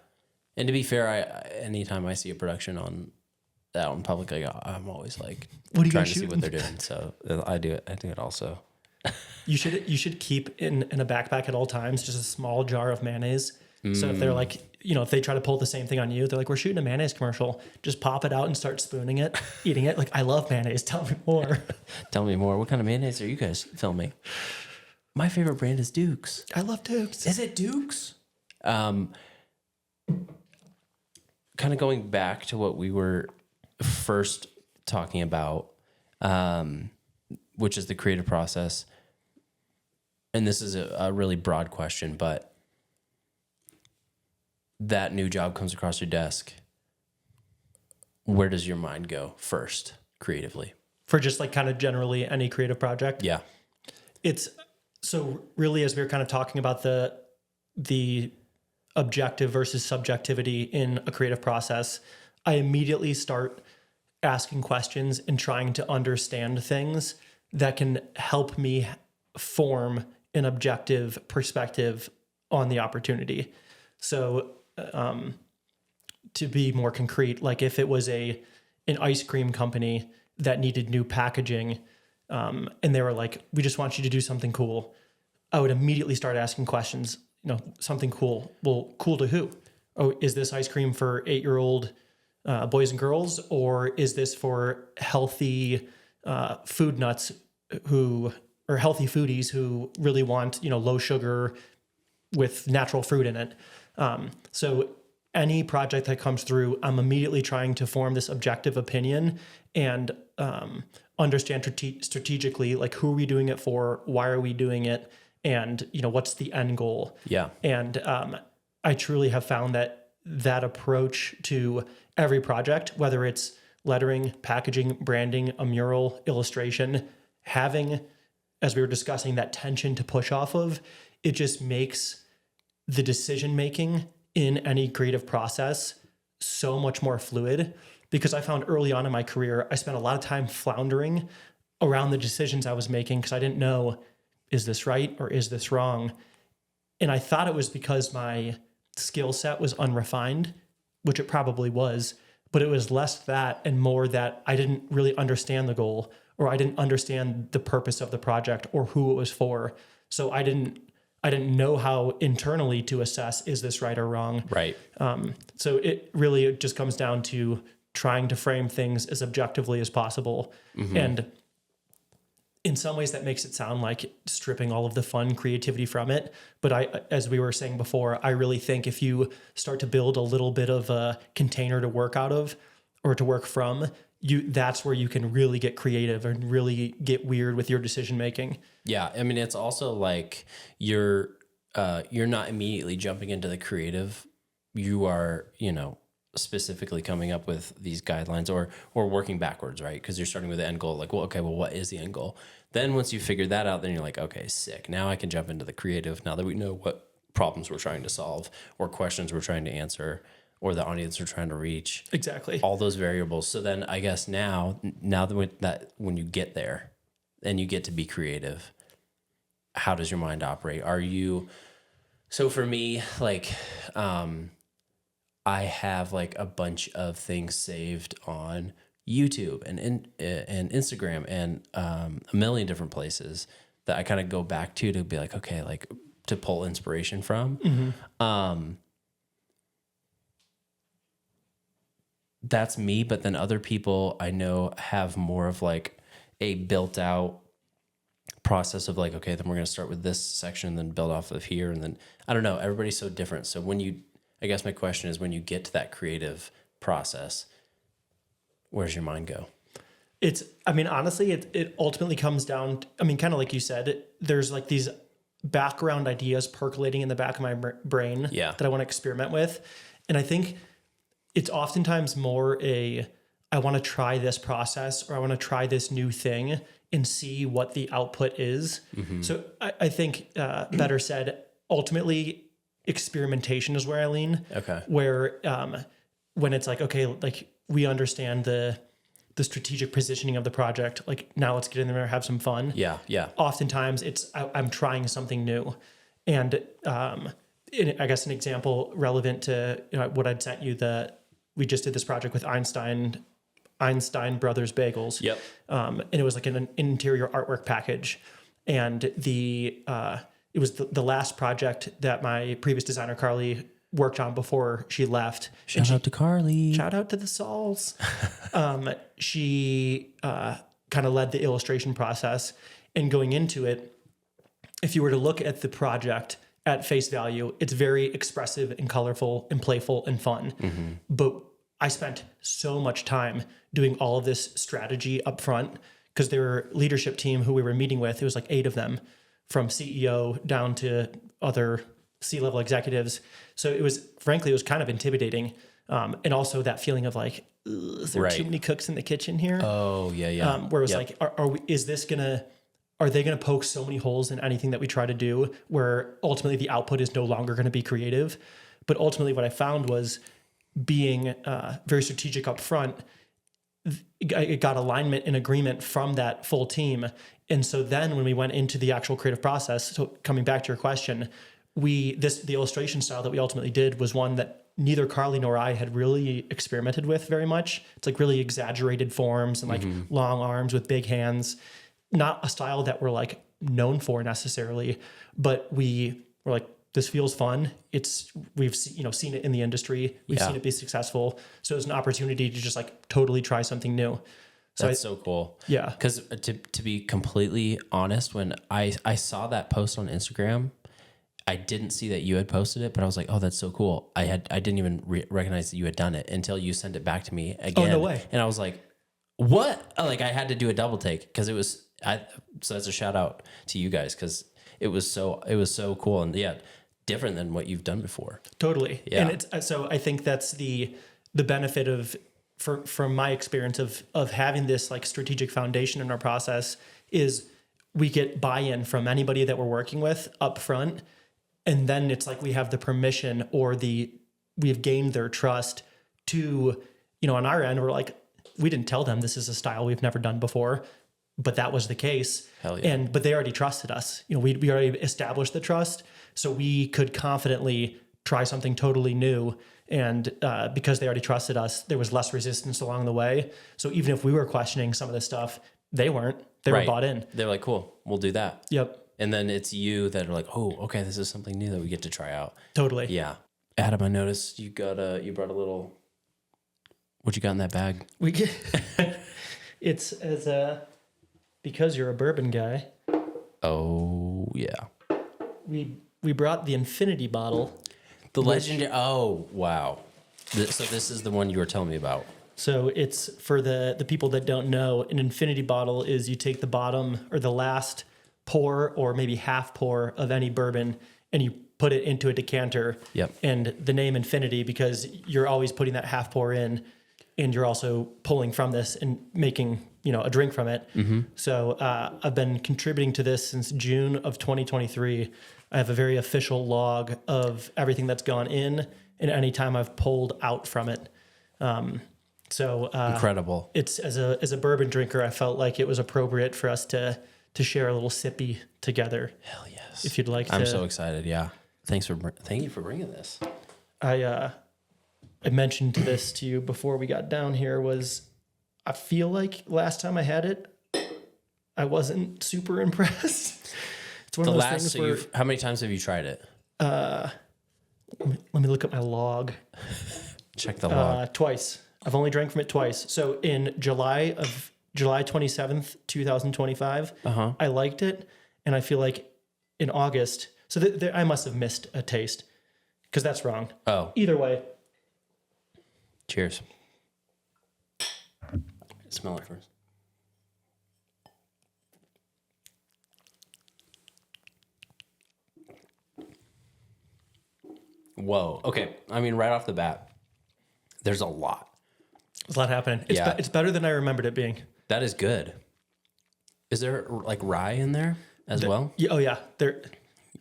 And to be fair, anytime I see a production out in public, I'm always like, what are you trying guys to shooting? see what they're doing. So I do it also. You should keep in a backpack at all times just a small jar of mayonnaise. So if they're like, if they try to pull the same thing on you, they're like, we're shooting a mayonnaise commercial. Just pop it out and start spooning it, eating it. Like, I love mayonnaise. Tell me more. Tell me more. What kind of mayonnaise are you guys filming? My favorite brand is Duke's. I love Duke's. Is it Duke's? Kind of going back to what we were first talking about, which is the creative process. And this is a really broad question, but that new job comes across your desk. Where does your mind go first creatively? For just like kind of generally any creative project? Yeah. It's so really, as we were kind of talking about the objective versus subjectivity in a creative process, I immediately start asking questions and trying to understand things that can help me form an objective perspective on the opportunity. So to be more concrete, like if it was an ice cream company that needed new packaging, and they were like, we just want you to do something cool, I would immediately start asking questions, something cool. Well, cool to who? Oh, is this ice cream for 8-year-old boys and girls, or is this for healthy food nuts or healthy foodies who really want, low sugar with natural fruit in it? So any project that comes through, I'm immediately trying to form this objective opinion and understand strategically, like, who are we doing it for? Why are we doing it? And, what's the end goal? Yeah. And I truly have found that approach to every project, whether it's lettering, packaging, branding, a mural, illustration, having, as we were discussing, that tension to push off of, it just makes the decision making in any creative process so much more fluid. Because I found early on in my career, I spent a lot of time floundering around the decisions I was making because I didn't know, is this right or is this wrong? And I thought it was because my skill set was unrefined, which it probably was, but it was less that and more that I didn't really understand the goal, or I didn't understand the purpose of the project or who it was for. So I didn't know how internally to assess, is this right or wrong? Right. So it really just comes down to trying to frame things as objectively as possible. Mm-hmm. And in some ways that makes it sound like stripping all of the fun creativity from it. But as we were saying before, I really think if you start to build a little bit of a container to work out of or to work from, that's where you can really get creative and really get weird with your decision making. Yeah. I mean, it's also like you're not immediately jumping into the creative. You are, specifically coming up with these guidelines or working backwards, right? Because you're starting with the end goal, like, well, okay, well, what is the end goal? Then once you figure that out, then you're like, okay, sick. Now I can jump into the creative now that we know what problems we're trying to solve or questions we're trying to answer or the audience we're trying to reach. Exactly. All those variables. So then I guess now that when you get there and you get to be creative, how does your mind operate? So for me, like, I have like a bunch of things saved on YouTube and Instagram and a million different places that I kind of go back to be like, okay, like to pull inspiration from. Mm-hmm. That's me, but then other people I know have more of like a built out process of like, okay, then we're going to start with this section, then build off of here. And then I don't know, everybody's so different. So I guess my question is, when you get to that creative process, where's your mind go? Honestly, it ultimately comes down, kind of like you said, there's like these background ideas percolating in the back of my brain that I want to experiment with. And I think it's oftentimes more I want to try this process or I want to try this new thing and see what the output is. Mm-hmm. So I think, better said, ultimately, experimentation is where I lean. Okay. Where when it's like, okay, like we understand the strategic positioning of the project, like now let's get in there and have some fun. Yeah. Oftentimes I'm trying something new. And I guess an example relevant to what I'd sent you, we just did this project with Einstein Brothers Bagels. Yep. And it was like an interior artwork package. And it was the last project that my previous designer, Carly, worked on before she left. Shout out to Carly. Shout out to the Sauls. She kind of led the illustration process. And going into it, if you were to look at the project at face value, it's very expressive and colorful and playful and fun. Mm-hmm. But I spent so much time doing all of this strategy up front because their leadership team who we were meeting with, it was like 8 of them, from CEO down to other C-level executives. So it was kind of intimidating. And also that feeling of like, is there too many cooks in the kitchen here? Oh, yeah. Where it was like, are they going to poke so many holes in anything that we try to do where ultimately the output is no longer going to be creative? But ultimately what I found was being very strategic up front, it got alignment and agreement from that full team. And so then when we went into the actual creative process, so coming back to your question, the illustration style that we ultimately did was one that neither Carly nor I had really experimented with very much. It's like really exaggerated forms and like long arms with big hands. Not a style that we're like known for necessarily, but we were like, this feels fun. We've seen it in the industry. We've seen it be successful. So it's an opportunity to just like totally try something new. So That's so cool. Yeah. Because to be completely honest, when I saw that post on Instagram, I didn't see that you had posted it, but I was like, oh, that's so cool. I didn't even recognize that you had done it until you sent it back to me again. Oh, no way. And I was like, what? Like I had to do a double take because so that's a shout out to you guys because it was so cool and different than what you've done before. Totally. Yeah. And so I think that's the benefit of, from my experience of having this like strategic foundation in our process is we get buy-in from anybody that we're working with up front. And then it's like we have the permission or we've gained their trust to, on our end, we're like, we didn't tell them this is a style we've never done before, but that was the case. Hell yeah. But they already trusted us. We already established the trust. So we could confidently try something totally new. And because they already trusted us, there was less resistance along the way. So even if we were questioning some of this stuff, they weren't. They were bought in. They're like, cool, we'll do that. Yep. And then it's you that are like, oh, okay, this is something new that we get to try out. Totally. Yeah. Adam, I noticed you brought a little, what you got in that bag? It's because you're a bourbon guy. Oh, yeah. We brought the infinity bottle. The legendary, oh, wow. So this is the one you were telling me about. So it's for the people that don't know, an infinity bottle is you take the bottom or the last pour or maybe half pour of any bourbon and you put it into a decanter. Yep. And the name infinity because you're always putting that half pour in and you're also pulling from this and making, a drink from it. Mm-hmm. So I've been contributing to this since June of 2023. I have a very official log of everything that's gone in and any time I've pulled out from it. Incredible. It's as a bourbon drinker, I felt like it was appropriate for us to share a little sippy together. Hell yes. If you'd like I'm to. so excited. Yeah. Thank you for bringing this. I mentioned this to you before we got down here I feel like last time I had it, I wasn't super impressed. It's one of those things where, how many times have you tried it? Let me look at my log. Check the log. Twice. I've only drank from it twice. So in July 27th, 2025, I liked it. And I feel like in August, so I must have missed a taste because that's wrong. Oh. Either way. Cheers. Smell it first. Whoa. Okay. I mean, right off the bat, there's a lot. There's a lot happening. It's better than I remembered it being. That is good. Is there like rye in there as well? Yeah, oh yeah.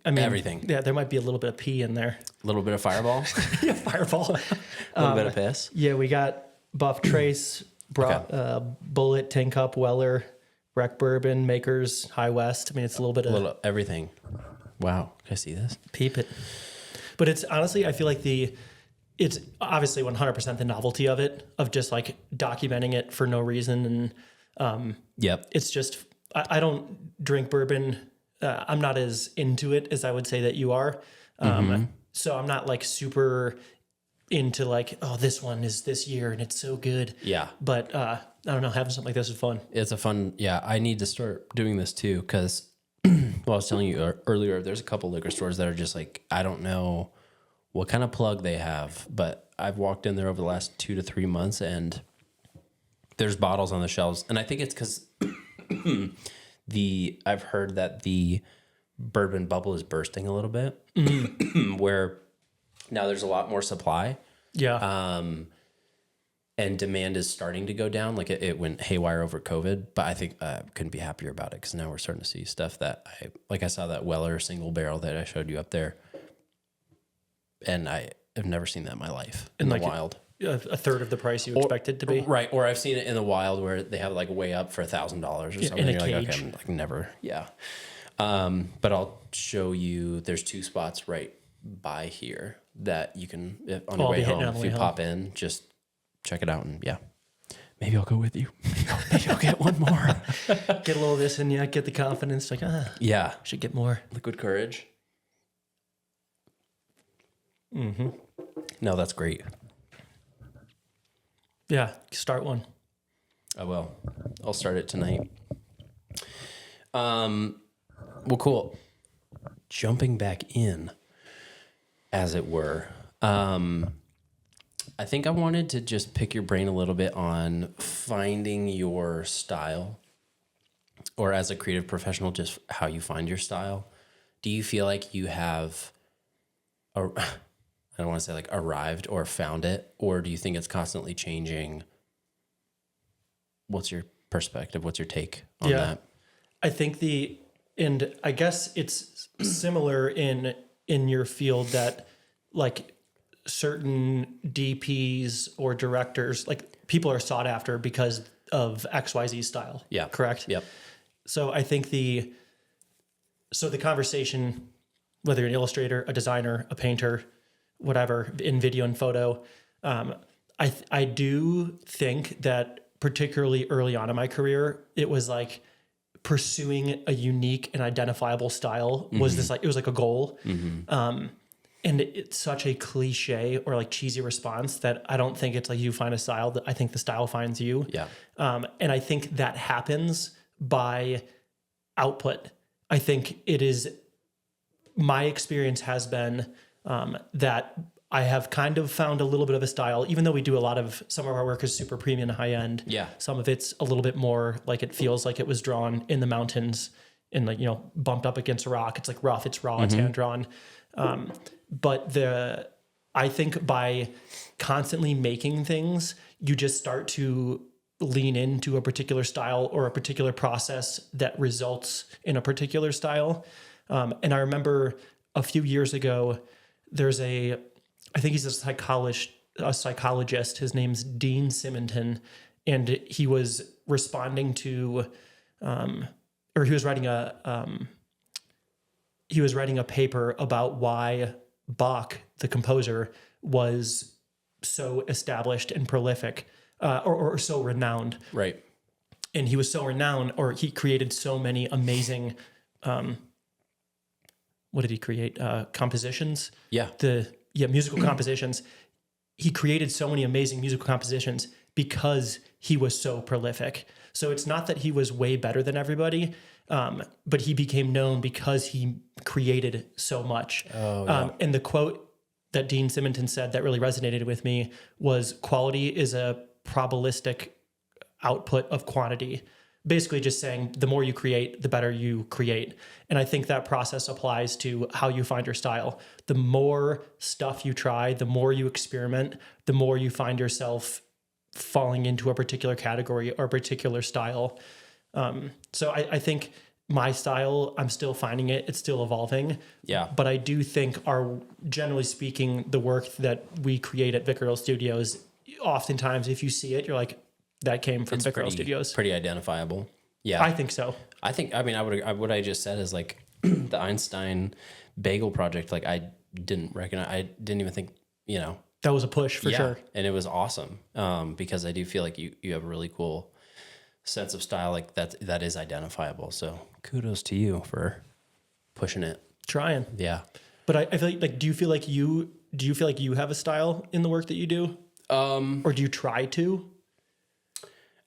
Everything. Yeah, there might be a little bit of pee in there. A little bit of Fireball. Yeah, Fireball. A little bit of piss. Yeah, we got Buff Trace, Bullet, Tin Cup, Weller, Breck Bourbon, Makers, High West. I mean, it's a little bit of everything. Wow. Can I see this? Peep it. But it's honestly, I feel like it's obviously 100% the novelty of it, of just like documenting it for no reason. And yep. It's just, I don't drink bourbon. I'm not as into it as I would say that you are. So I'm not like super into like, oh, this one is this year and it's so good. Yeah. But I don't know, having something like this is fun. It's a fun, I need to start doing this too because, well, I was telling you earlier, there's a couple liquor stores that are just like, I don't know what kind of plug they have, but I've walked in there over the last 2 to 3 months and there's bottles on the shelves. And I think it's because I've heard that the bourbon bubble is bursting a little bit, where now there's a lot more supply. Yeah. And demand is starting to go down. Like it went haywire over COVID, but I think I couldn't be happier about it because now we're starting to see stuff that I saw that Weller single barrel that I showed you up there. And I have never seen that in my life in the wild. a third of the price you expect it to be. Right. Or I've seen it in the wild where they have like way up for $1,000 or something. in a You're cage. like, okay, I'm like never. Yeah. But I'll show you, there's 2 spots right by here that you can, if, on your way home, if you pop in, just check it out. And yeah, maybe I'll go with you. Maybe I'll get one more. Get a little of this and get the confidence. Like, yeah. should get more. Liquid courage. Mm-hmm. No, that's great. Yeah, start one. I will. I'll start it tonight. Well, cool. Jumping back in, as it were. I think I wanted to just pick your brain a little bit on finding your style, or as a creative professional, just how you find your style. Do you feel like you have, I don't want to say like arrived or found it, or do you think it's constantly changing? What's your perspective? What's your take on that? I think and I guess it's similar in your field that like certain DPs or directors, like people are sought after because of XYZ style. Yeah. Correct? Yep. So I think the conversation, whether you're an illustrator, a designer, a painter, whatever, in video and photo, I do think that particularly early on in my career, it was like pursuing a unique and identifiable style was this like, it was like a goal. And it's such a cliche or like cheesy response that I don't think it's like you find a style, that I think the style finds you. Yeah. And I think that happens by output. I think it is, my experience has been that I have kind of found a little bit of a style, even though we do some of our work is super premium and high end. Yeah. Some of it's a little bit more like it feels like it was drawn in the mountains and like, bumped up against a rock. It's like rough, it's raw, it's hand drawn. But I think by constantly making things, you just start to lean into a particular style or a particular process that results in a particular style. And I remember a few years ago, I think he's a psychologist. His name's Dean Simonton, and he was responding to, or he was writing a paper about why Bach, the composer, was so established and prolific, or so renowned. Right. And he was so renowned, or he created so many amazing, what did he create? Compositions? Yeah. Musical compositions. He created so many amazing musical compositions because he was so prolific. So it's not that he was way better than everybody, but he became known because he created so much. Oh, yeah. And the quote that Dean Simonton said that really resonated with me was, quality is a probabilistic output of quantity. Basically just saying the more you create, the better you create. And I think that process applies to how you find your style. The more stuff you try, the more you experiment, the more you find yourself falling into a particular category or a particular style. So I think my style, I'm still finding it. It's still evolving. Yeah. But I do think generally speaking, the work that we create at Vicarel Studios, oftentimes if you see it, you're like, that came from Vicarel Studios. Pretty identifiable. Yeah. I think so. What I just said is like the Einstein bagel project. Like I didn't even think, that was a push for sure. And it was awesome. Because I do feel like you have a really cool sense of style. Like that is identifiable. So kudos to you for pushing it. Trying. Yeah. But I feel like, do you feel like you have a style in the work that you do? Or do you try to?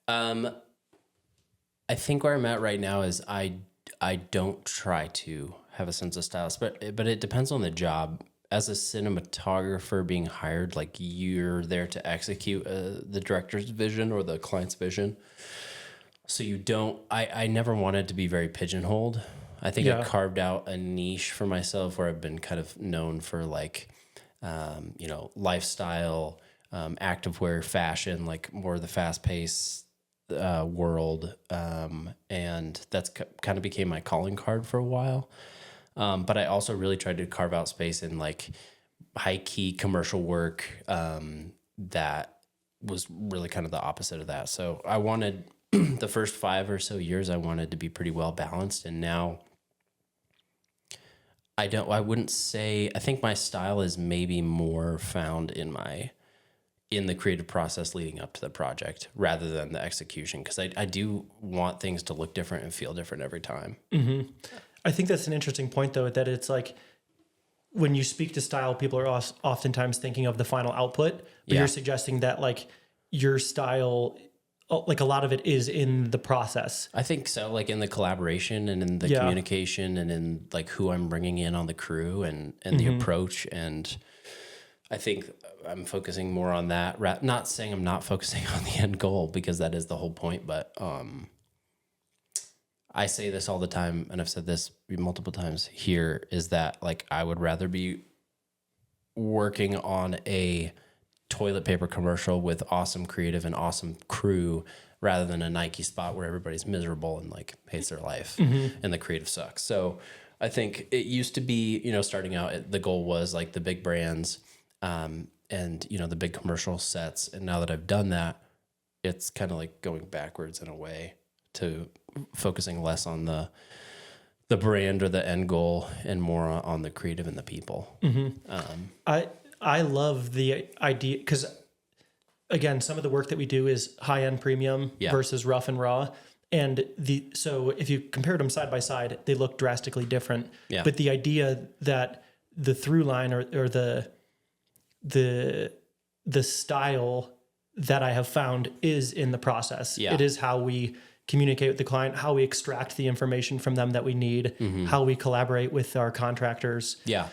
I think where I'm at right now is I don't try to have a sense of style, but it depends on the job. As a cinematographer being hired, like you're there to execute the director's vision or the client's vision. So I never wanted to be very pigeonholed. I think I carved out a niche for myself where I've been kind of known for like, lifestyle, activewear, fashion, like more of the fast paced world. And that's kind of became my calling card for a while. But I also really tried to carve out space in like high key commercial work, that was really kind of the opposite of that. So I wanted the first 5 or so years, I wanted to be pretty well balanced. And now I wouldn't say, I think my style is maybe more found in the creative process leading up to the project rather than the execution. Cause I do want things to look different and feel different every time. Mm-hmm. I think that's an interesting point though, that it's like, when you speak to style, people are oftentimes thinking of the final output, but you're suggesting that like your style, like a lot of it is in the process. I think so, like in the collaboration and in the communication and in like who I'm bringing in on the crew and the approach. And I think I'm focusing more on that. Not saying I'm not focusing on the end goal, because that is the whole point, but I say this all the time, and I've said this multiple times here, is that like I would rather be working on a toilet paper commercial with awesome creative and awesome crew rather than a Nike spot where everybody's miserable and like hates their life and the creative sucks. So I think it used to be, starting out, the goal was like the big brands and, the big commercial sets. And now that I've done that, it's kind of like going backwards in a way to focusing less on the brand or the end goal and more on the creative and the people. I love the idea, because again, some of the work that we do is high-end premium versus rough and raw. And so if you compared them side by side, they look drastically different. Yeah. But the idea that the through line or the style that I have found is in the process. Yeah. It is how we communicate with the client, how we extract the information from them that we need, how we collaborate with our contractors. Yeah.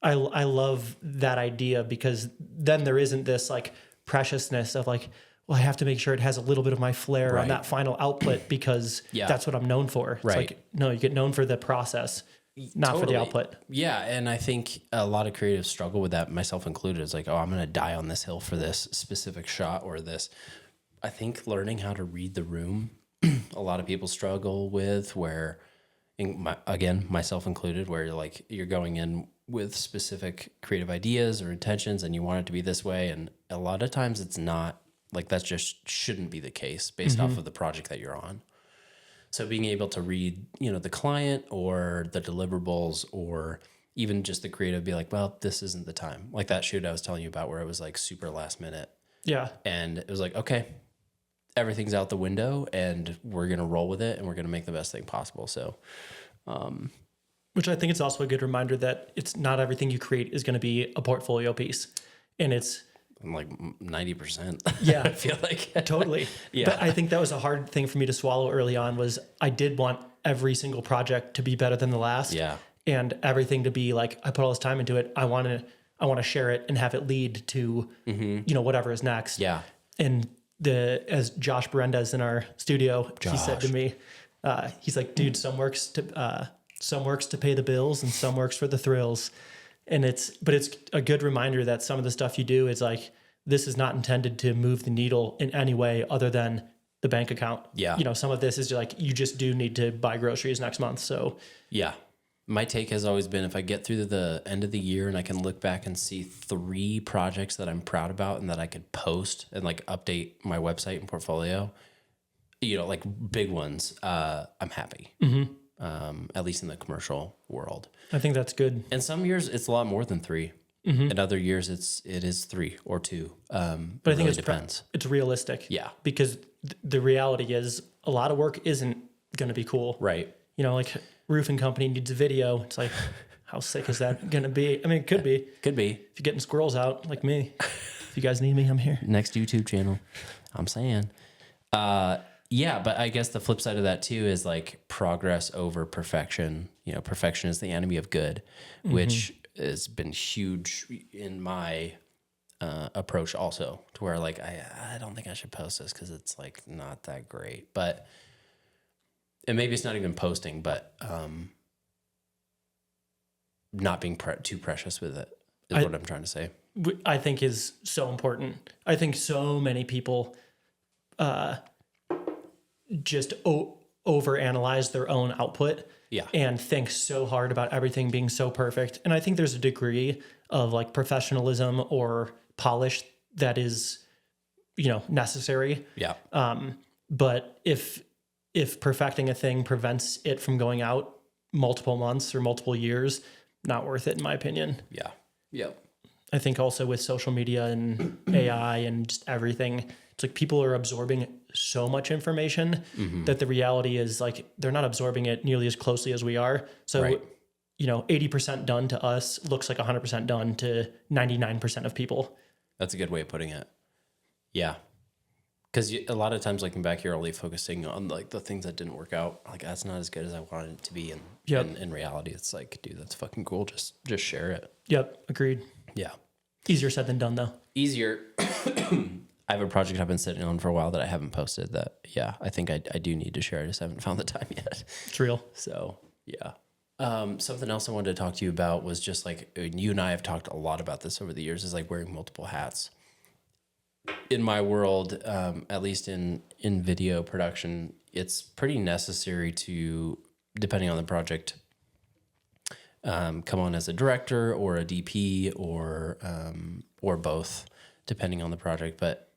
I love that idea, because then there isn't this like preciousness of like, well, I have to make sure it has a little bit of my flair on that final output because that's what I'm known for. It's like, no, you get known for the process, not for the output. Yeah. And I think a lot of creatives struggle with that, myself included. It's like, oh, I'm going to die on this hill for this specific shot or this. I think learning how to read the room, a lot of people struggle with, where, myself included, where you're going in with specific creative ideas or intentions and you want it to be this way. And a lot of times it's not, like that just shouldn't be the case based off of the project that you're on. So being able to read, the client or the deliverables or even just the creative, be like, well, this isn't the time. Like that shoot I was telling you about where it was like super last minute. Yeah. And it was like, okay, everything's out the window and we're going to roll with it and we're going to make the best thing possible. So, which I think it's also a good reminder that it's not everything you create is going to be a portfolio piece, and it's like 90%. Yeah, I feel like totally. Yeah. But I think that was a hard thing for me to swallow early on, was I did want every single project to be better than the last. Yeah. And everything to be like, I put all this time into it. I want to share it and have it lead to, whatever is next. Yeah. And as Josh Berendez in our studio, he said to me, he's like, dude, some works to pay the bills and some works for the thrills. And it's a good reminder that some of the stuff you do is like, this is not intended to move the needle in any way other than the bank account. Yeah. Some of this is like, you just do need to buy groceries next month. So yeah, my take has always been, if I get through the end of the year and I can look back and see 3 projects that I'm proud about and that I could post and like update my website and portfolio, like big ones, I'm happy. At least in the commercial world. I think that's good. And some years it's a lot more than 3. In other years it is 3 or 2. But I think really it depends. It's realistic. Yeah. Because the reality is a lot of work isn't going to be cool. Right. Like roofing company needs a video. It's like, how sick is that going to be? I mean, it could be. Could be. If you're getting squirrels out like me. If you guys need me, I'm here. Next YouTube channel. I'm saying. Yeah, but I guess the flip side of that too is like progress over perfection. Perfection is the enemy of good, which has been huge in my approach also, to where like, I don't think I should post this because it's like not that great. But, and maybe it's not even posting, but not being too precious with it is what I'm trying to say. I think is so important. I think so many people just overanalyze their own output and think so hard about everything being so perfect. And I think there's a degree of like professionalism or polish that is, necessary. Yeah. But if perfecting a thing prevents it from going out multiple months or multiple years, not worth it in my opinion. Yeah. Yep. I think also with social media and AI and just everything, it's like people are absorbing so much information that the reality is like they're not absorbing it nearly as closely as we are. So, Right. 80% done to us looks like 100% done to 99% of people. That's a good way of putting it. Yeah. Because a lot of times looking back, you're only focusing on like the things that didn't work out. Like that's not as good as I wanted it to be. And in reality, it's like, dude, that's fucking cool. Just share it. Yep. Agreed. Yeah. Easier said than done though. Easier. I have a project I've been sitting on for a while that I haven't posted that, yeah, I think I do need to share. I just haven't found the time yet. It's real. So yeah. Something else I wanted to talk to you about was just like, you and I have talked a lot about this over the years, is like wearing multiple hats. In my world, at least in video production, it's pretty necessary to, depending on the project, come on as a director or a DP or both, depending on the project. But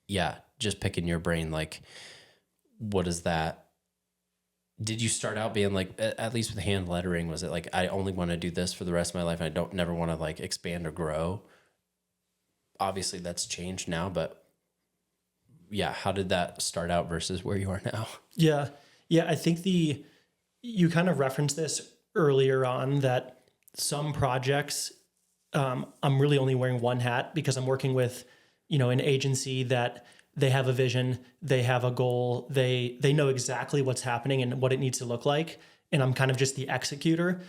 yeah, just picking your brain, like, what is that? Did you start out being like, at least with hand lettering, was it like, I only want to do this for the rest of my life and I don't never want to like expand or grow? Obviously that's changed now, but yeah, how did that start out versus where you are now? Yeah. Yeah. I think you kind of referenced this earlier on that some projects, I'm really only wearing one hat because I'm working with, an agency that they have a vision, they have a goal, they know exactly what's happening and what it needs to look like. And I'm kind of just the executor.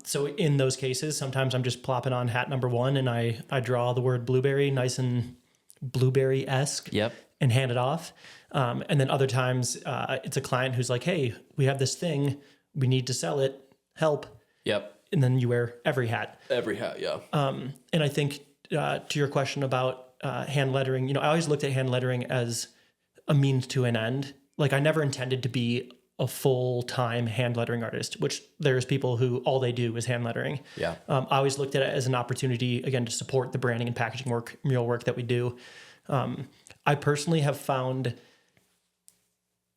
So in those cases, sometimes I'm just plopping on hat number one and I draw the word blueberry nice and blueberry-esque. Yep. And hand it off. And then other times it's a client who's like, hey, we have this thing, we need to sell it, help. Yep. And then you wear every hat. Every hat, yeah. And I think to your question about hand lettering, I always looked at hand lettering as a means to an end. Like I never intended to be a full-time hand lettering artist, which there's people who all they do is hand lettering. Yeah. I always looked at it as an opportunity, again, to support the branding and packaging work, mural work that we do. I personally have found,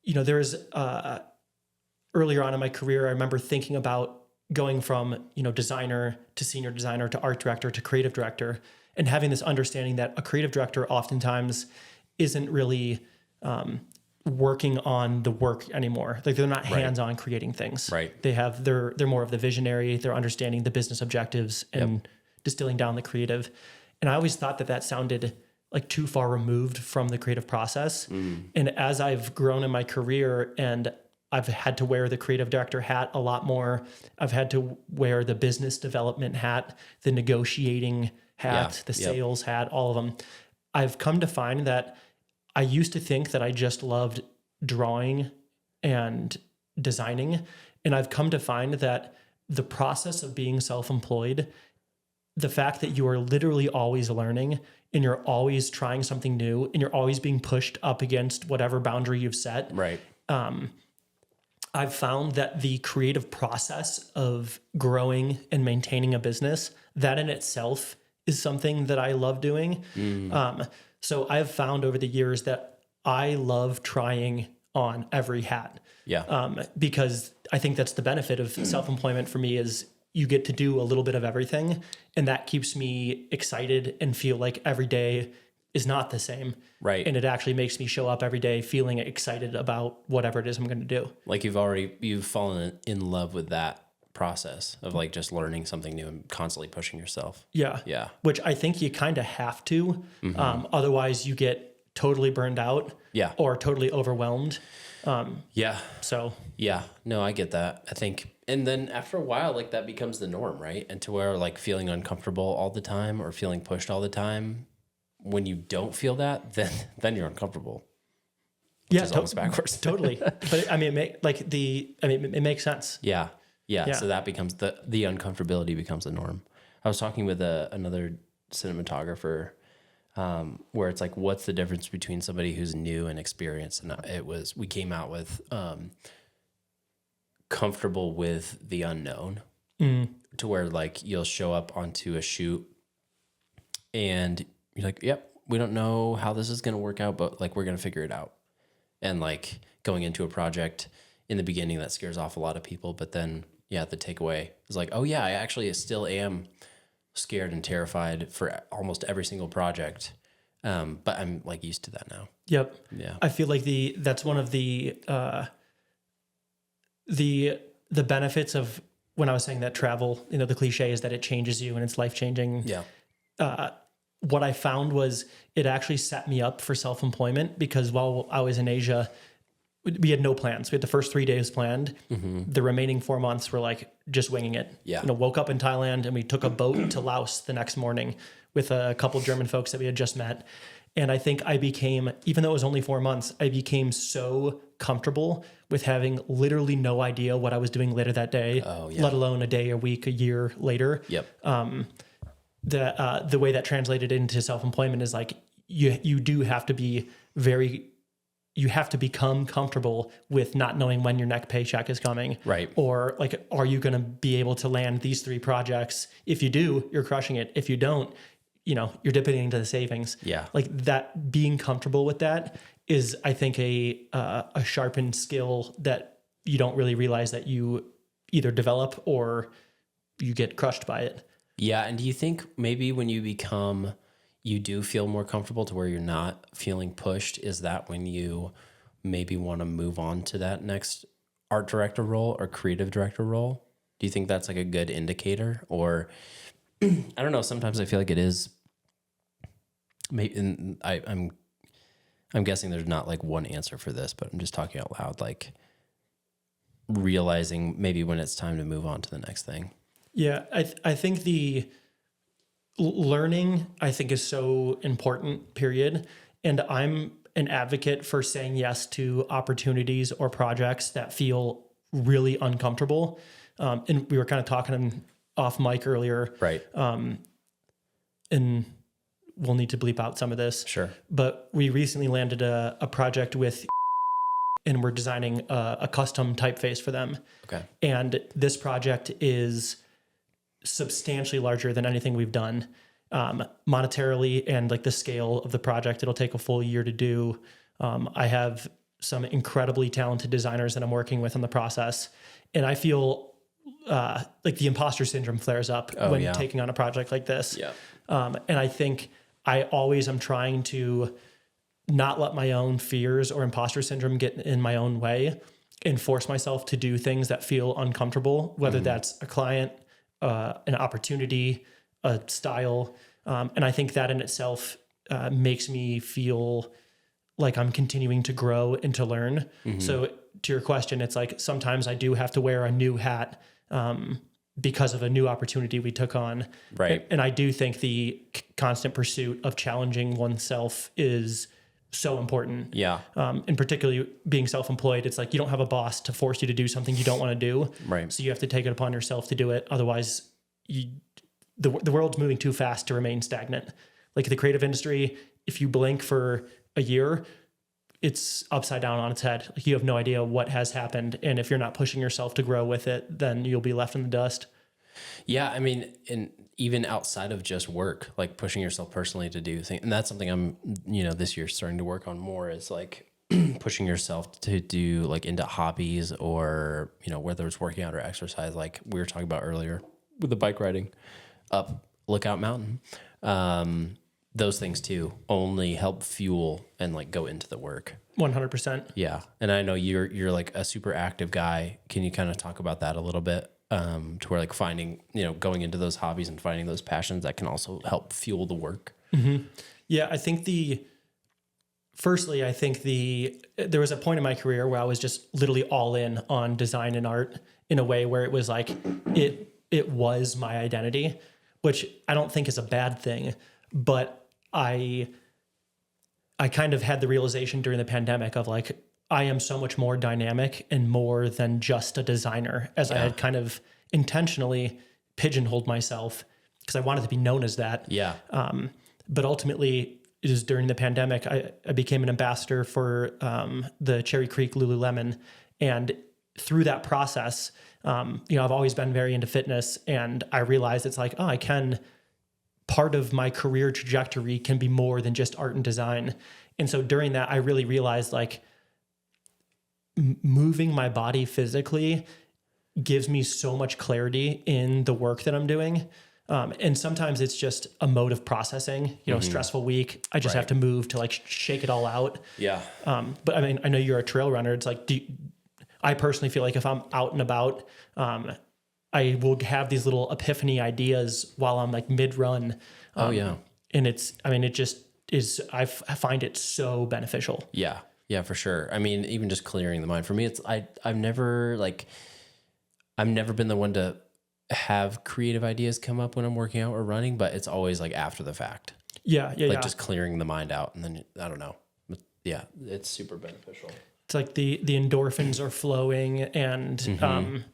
there's earlier on in my career, I remember thinking about going from, designer to senior designer to art director to creative director, and having this understanding that a creative director oftentimes isn't really working on the work anymore. Like they're not hands-on creating things. Right. They're more of the visionary, they're understanding the business objectives and distilling down the creative. And I always thought that sounded like too far removed from the creative process. And as I've grown in my career and I've had to wear the creative director hat a lot more, I've had to wear the business development hat, the negotiating hat, the sales hat, all of them. I've come to find that I used to think that I just loved drawing and designing. And I've come to find that the process of being self-employed, the fact that you are literally always learning and you're always trying something new and you're always being pushed up against whatever boundary you've set. Right. I've found that the creative process of growing and maintaining a business, that in itself is something that I love doing. So I've found over the years that I love trying on every hat. Yeah. Because I think that's the benefit of self-employment for me is you get to do a little bit of everything, and that keeps me excited and feel like every day is not the same. Right. And it actually makes me show up every day feeling excited about whatever it is I'm going to do. Like you've fallen in love with that process of like just learning something new and constantly pushing yourself. Yeah. Yeah. Which I think you kind of have to. Otherwise you get totally burned out. Yeah. Or totally overwhelmed. Yeah. So. Yeah. No, I get that. I think, and then after a while, like that becomes the norm, right? And to where like feeling uncomfortable all the time or feeling pushed all the time, when you don't feel that, then you're uncomfortable. Which is almost backwards. Totally. But I mean, it makes sense. Yeah. So that becomes the uncomfortability becomes the norm. I was talking with another cinematographer, where it's like, what's the difference between somebody who's new and experienced? And we came out with, comfortable with the unknown, to where like you'll show up onto a shoot and you're like, yep, we don't know how this is going to work out, but like, we're going to figure it out. And like going into a project in the beginning, that scares off a lot of people. But then, yeah, the takeaway is like, oh yeah, I actually still am scared and terrified for almost every single project. But I'm like used to that now. Yep. Yeah. I feel like that's one of the benefits of when I was saying that travel, you know, the cliche is that it changes you and it's life-changing. Yeah. What I found was it actually set me up for self-employment, because while I was in Asia, we had no plans. We had the first 3 days planned. The remaining 4 months were like just winging it. Yeah. You know, woke up in Thailand and we took a boat to Laos the next morning with a couple of German folks that we had just met. And I think I became, even though it was only 4 months, I became so comfortable with having literally no idea what I was doing later that day, let alone a day, a week, a year later. Yep. The way that translated into self-employment is like, you do have to be you have to become comfortable with not knowing when your next paycheck is coming. Right. Or like, are you going to be able to land these 3 projects? If you do, you're crushing it. If you don't, you know, you're dipping into the savings. Yeah. Like that, being comfortable with that is, I think, a sharpened skill that you don't really realize that you either develop or you get crushed by it. Yeah. And do you think maybe when you do feel more comfortable to where you're not feeling pushed, is that when you maybe want to move on to that next art director role or creative director role? Do you think that's like a good indicator? Or I don't know, sometimes I feel like it is. Maybe, and I'm guessing there's not like one answer for this, but I'm just talking out loud, like realizing maybe when it's time to move on to the next thing. Yeah, I think the learning, I think, is so important, period. And I'm an advocate for saying yes to opportunities or projects that feel really uncomfortable. And we were kind of talking off mic earlier. Right. And we'll need to bleep out some of this. Sure. But we recently landed a project with, and we're designing a custom typeface for them. Okay. And this project is substantially larger than anything we've done, monetarily, and like the scale of the project. It'll take a full year to do. I have some incredibly talented designers that I'm working with in the process. And I feel like the imposter syndrome flares up when taking on a project like this. Yeah. And I think I always am trying to not let my own fears or imposter syndrome get in my own way and force myself to do things that feel uncomfortable, whether that's a client, an opportunity, a style. And I think that in itself makes me feel like I'm continuing to grow and to learn. So to your question, it's like sometimes I do have to wear a new hat because of a new opportunity we took on. Right. And I do think the constant pursuit of challenging oneself is so important. Yeah. And particularly being self-employed, it's like you don't have a boss to force you to do something you don't want to do. Right. So you have to take it upon yourself to do it. Otherwise, the world's moving too fast to remain stagnant. Like the creative industry, if you blink for a year, it's upside down on its head. Like you have no idea what has happened. And if you're not pushing yourself to grow with it, then you'll be left in the dust. Yeah. I mean, and even outside of just work, like pushing yourself personally to do things. And that's something I'm, this year starting to work on more, is like pushing yourself to do like into hobbies or, whether it's working out or exercise, like we were talking about earlier with the bike riding up Lookout Mountain. Those things too only help fuel and like go into the work. 100%. Yeah. And I know you're like a super active guy. Can you kind of talk about that a little bit? To where like finding, going into those hobbies and finding those passions that can also help fuel the work. Mm-hmm. Yeah. I think there was a point in my career where I was just literally all in on design and art in a way where it was like, it was my identity, which I don't think is a bad thing, but I kind of had the realization during the pandemic of like, I am so much more dynamic and more than just a designer, as I had kind of intentionally pigeonholed myself because I wanted to be known as that. Yeah. But ultimately, it was during the pandemic, I became an ambassador for the Cherry Creek Lululemon. And through that process, I've always been very into fitness, and I realized it's like, I can part of my career trajectory can be more than just art and design. And so during that, I really realized like moving my body physically gives me so much clarity in the work that I'm doing. And sometimes it's just a mode of processing, stressful week. I just have to move to like shake it all out. Yeah. But I mean, I know you're a trail runner. It's like, I personally feel like if I'm out and about, I will have these little epiphany ideas while I'm like mid run. And it just is, I find it so beneficial. Yeah. Yeah, for sure. I mean, even just clearing the mind for me, I've never been the one to have creative ideas come up when I'm working out or running, but it's always like after the fact. Yeah. Just clearing the mind out. And then I don't know. But yeah, it's super beneficial. It's like the endorphins are flowing and,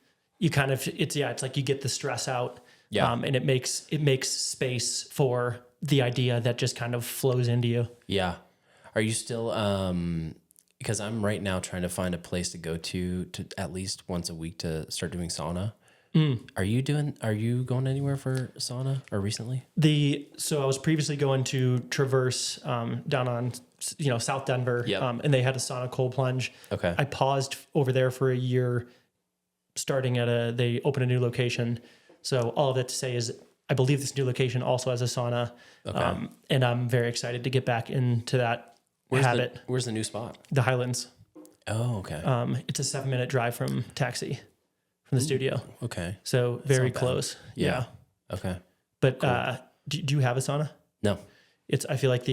you kind of, it's like you get the stress out. Yeah. And it makes space for the idea that just kind of flows into you. Yeah. Are you still, because I'm right now trying to find a place to go to at least once a week to start doing sauna. Are you going anywhere for sauna or recently? So I was previously going to Traverse, down on, South Denver. Yep. And they had a sauna cold plunge. Okay. I paused over there for a year, starting they opened a new location. So all of that to say is I believe this new location also has a sauna. Okay. And I'm very excited to get back into that habit. Where's the new spot? The Highlands. Oh, okay. It's a 7-minute drive from taxi from the studio. Okay. So very close. Yeah. Okay. But do you have a sauna? No. I feel like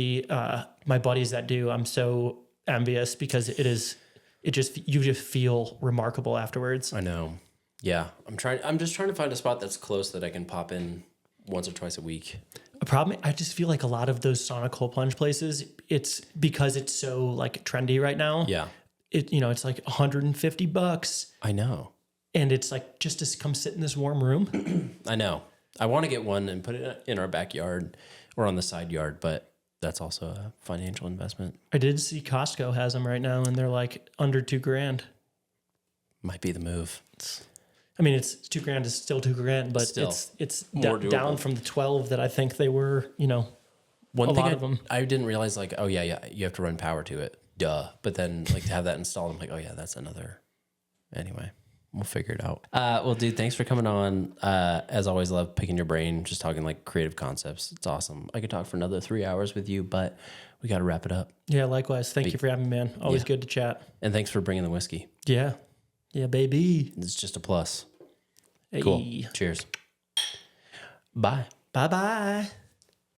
my buddies that do, I'm so envious because you just feel remarkable afterwards. I know. Yeah. I'm just trying to find a spot that's close that I can pop in once or twice a week. A problem, I just feel like a lot of those sauna cold plunge places, it's because it's so like trendy right now. Yeah. It's like $150. I know. And it's like just to come sit in this warm room. I know. I want to get one and put it in our backyard or on the side yard, but that's also a financial investment. I did see Costco has them right now and they're like under $2,000. Might be the move. It's $2,000 is still $2,000, but Still, it's doable. down from the 12 that I think they were, One a thing lot of them. I didn't realize, like, oh yeah, you have to run power to it. Duh. But then like to have that installed, I'm like, oh yeah, that's another. Anyway, we'll figure it out. Well, dude, thanks for coming on. As always, love picking your brain, just talking like creative concepts. It's awesome. I could talk for another 3 hours with you, but we got to wrap it up. Yeah, likewise. Thank you for having me, man. Always good to chat. And thanks for bringing the whiskey. Yeah. Yeah, baby. It's just a plus. Hey. Cool. Cheers. Bye. Bye-bye.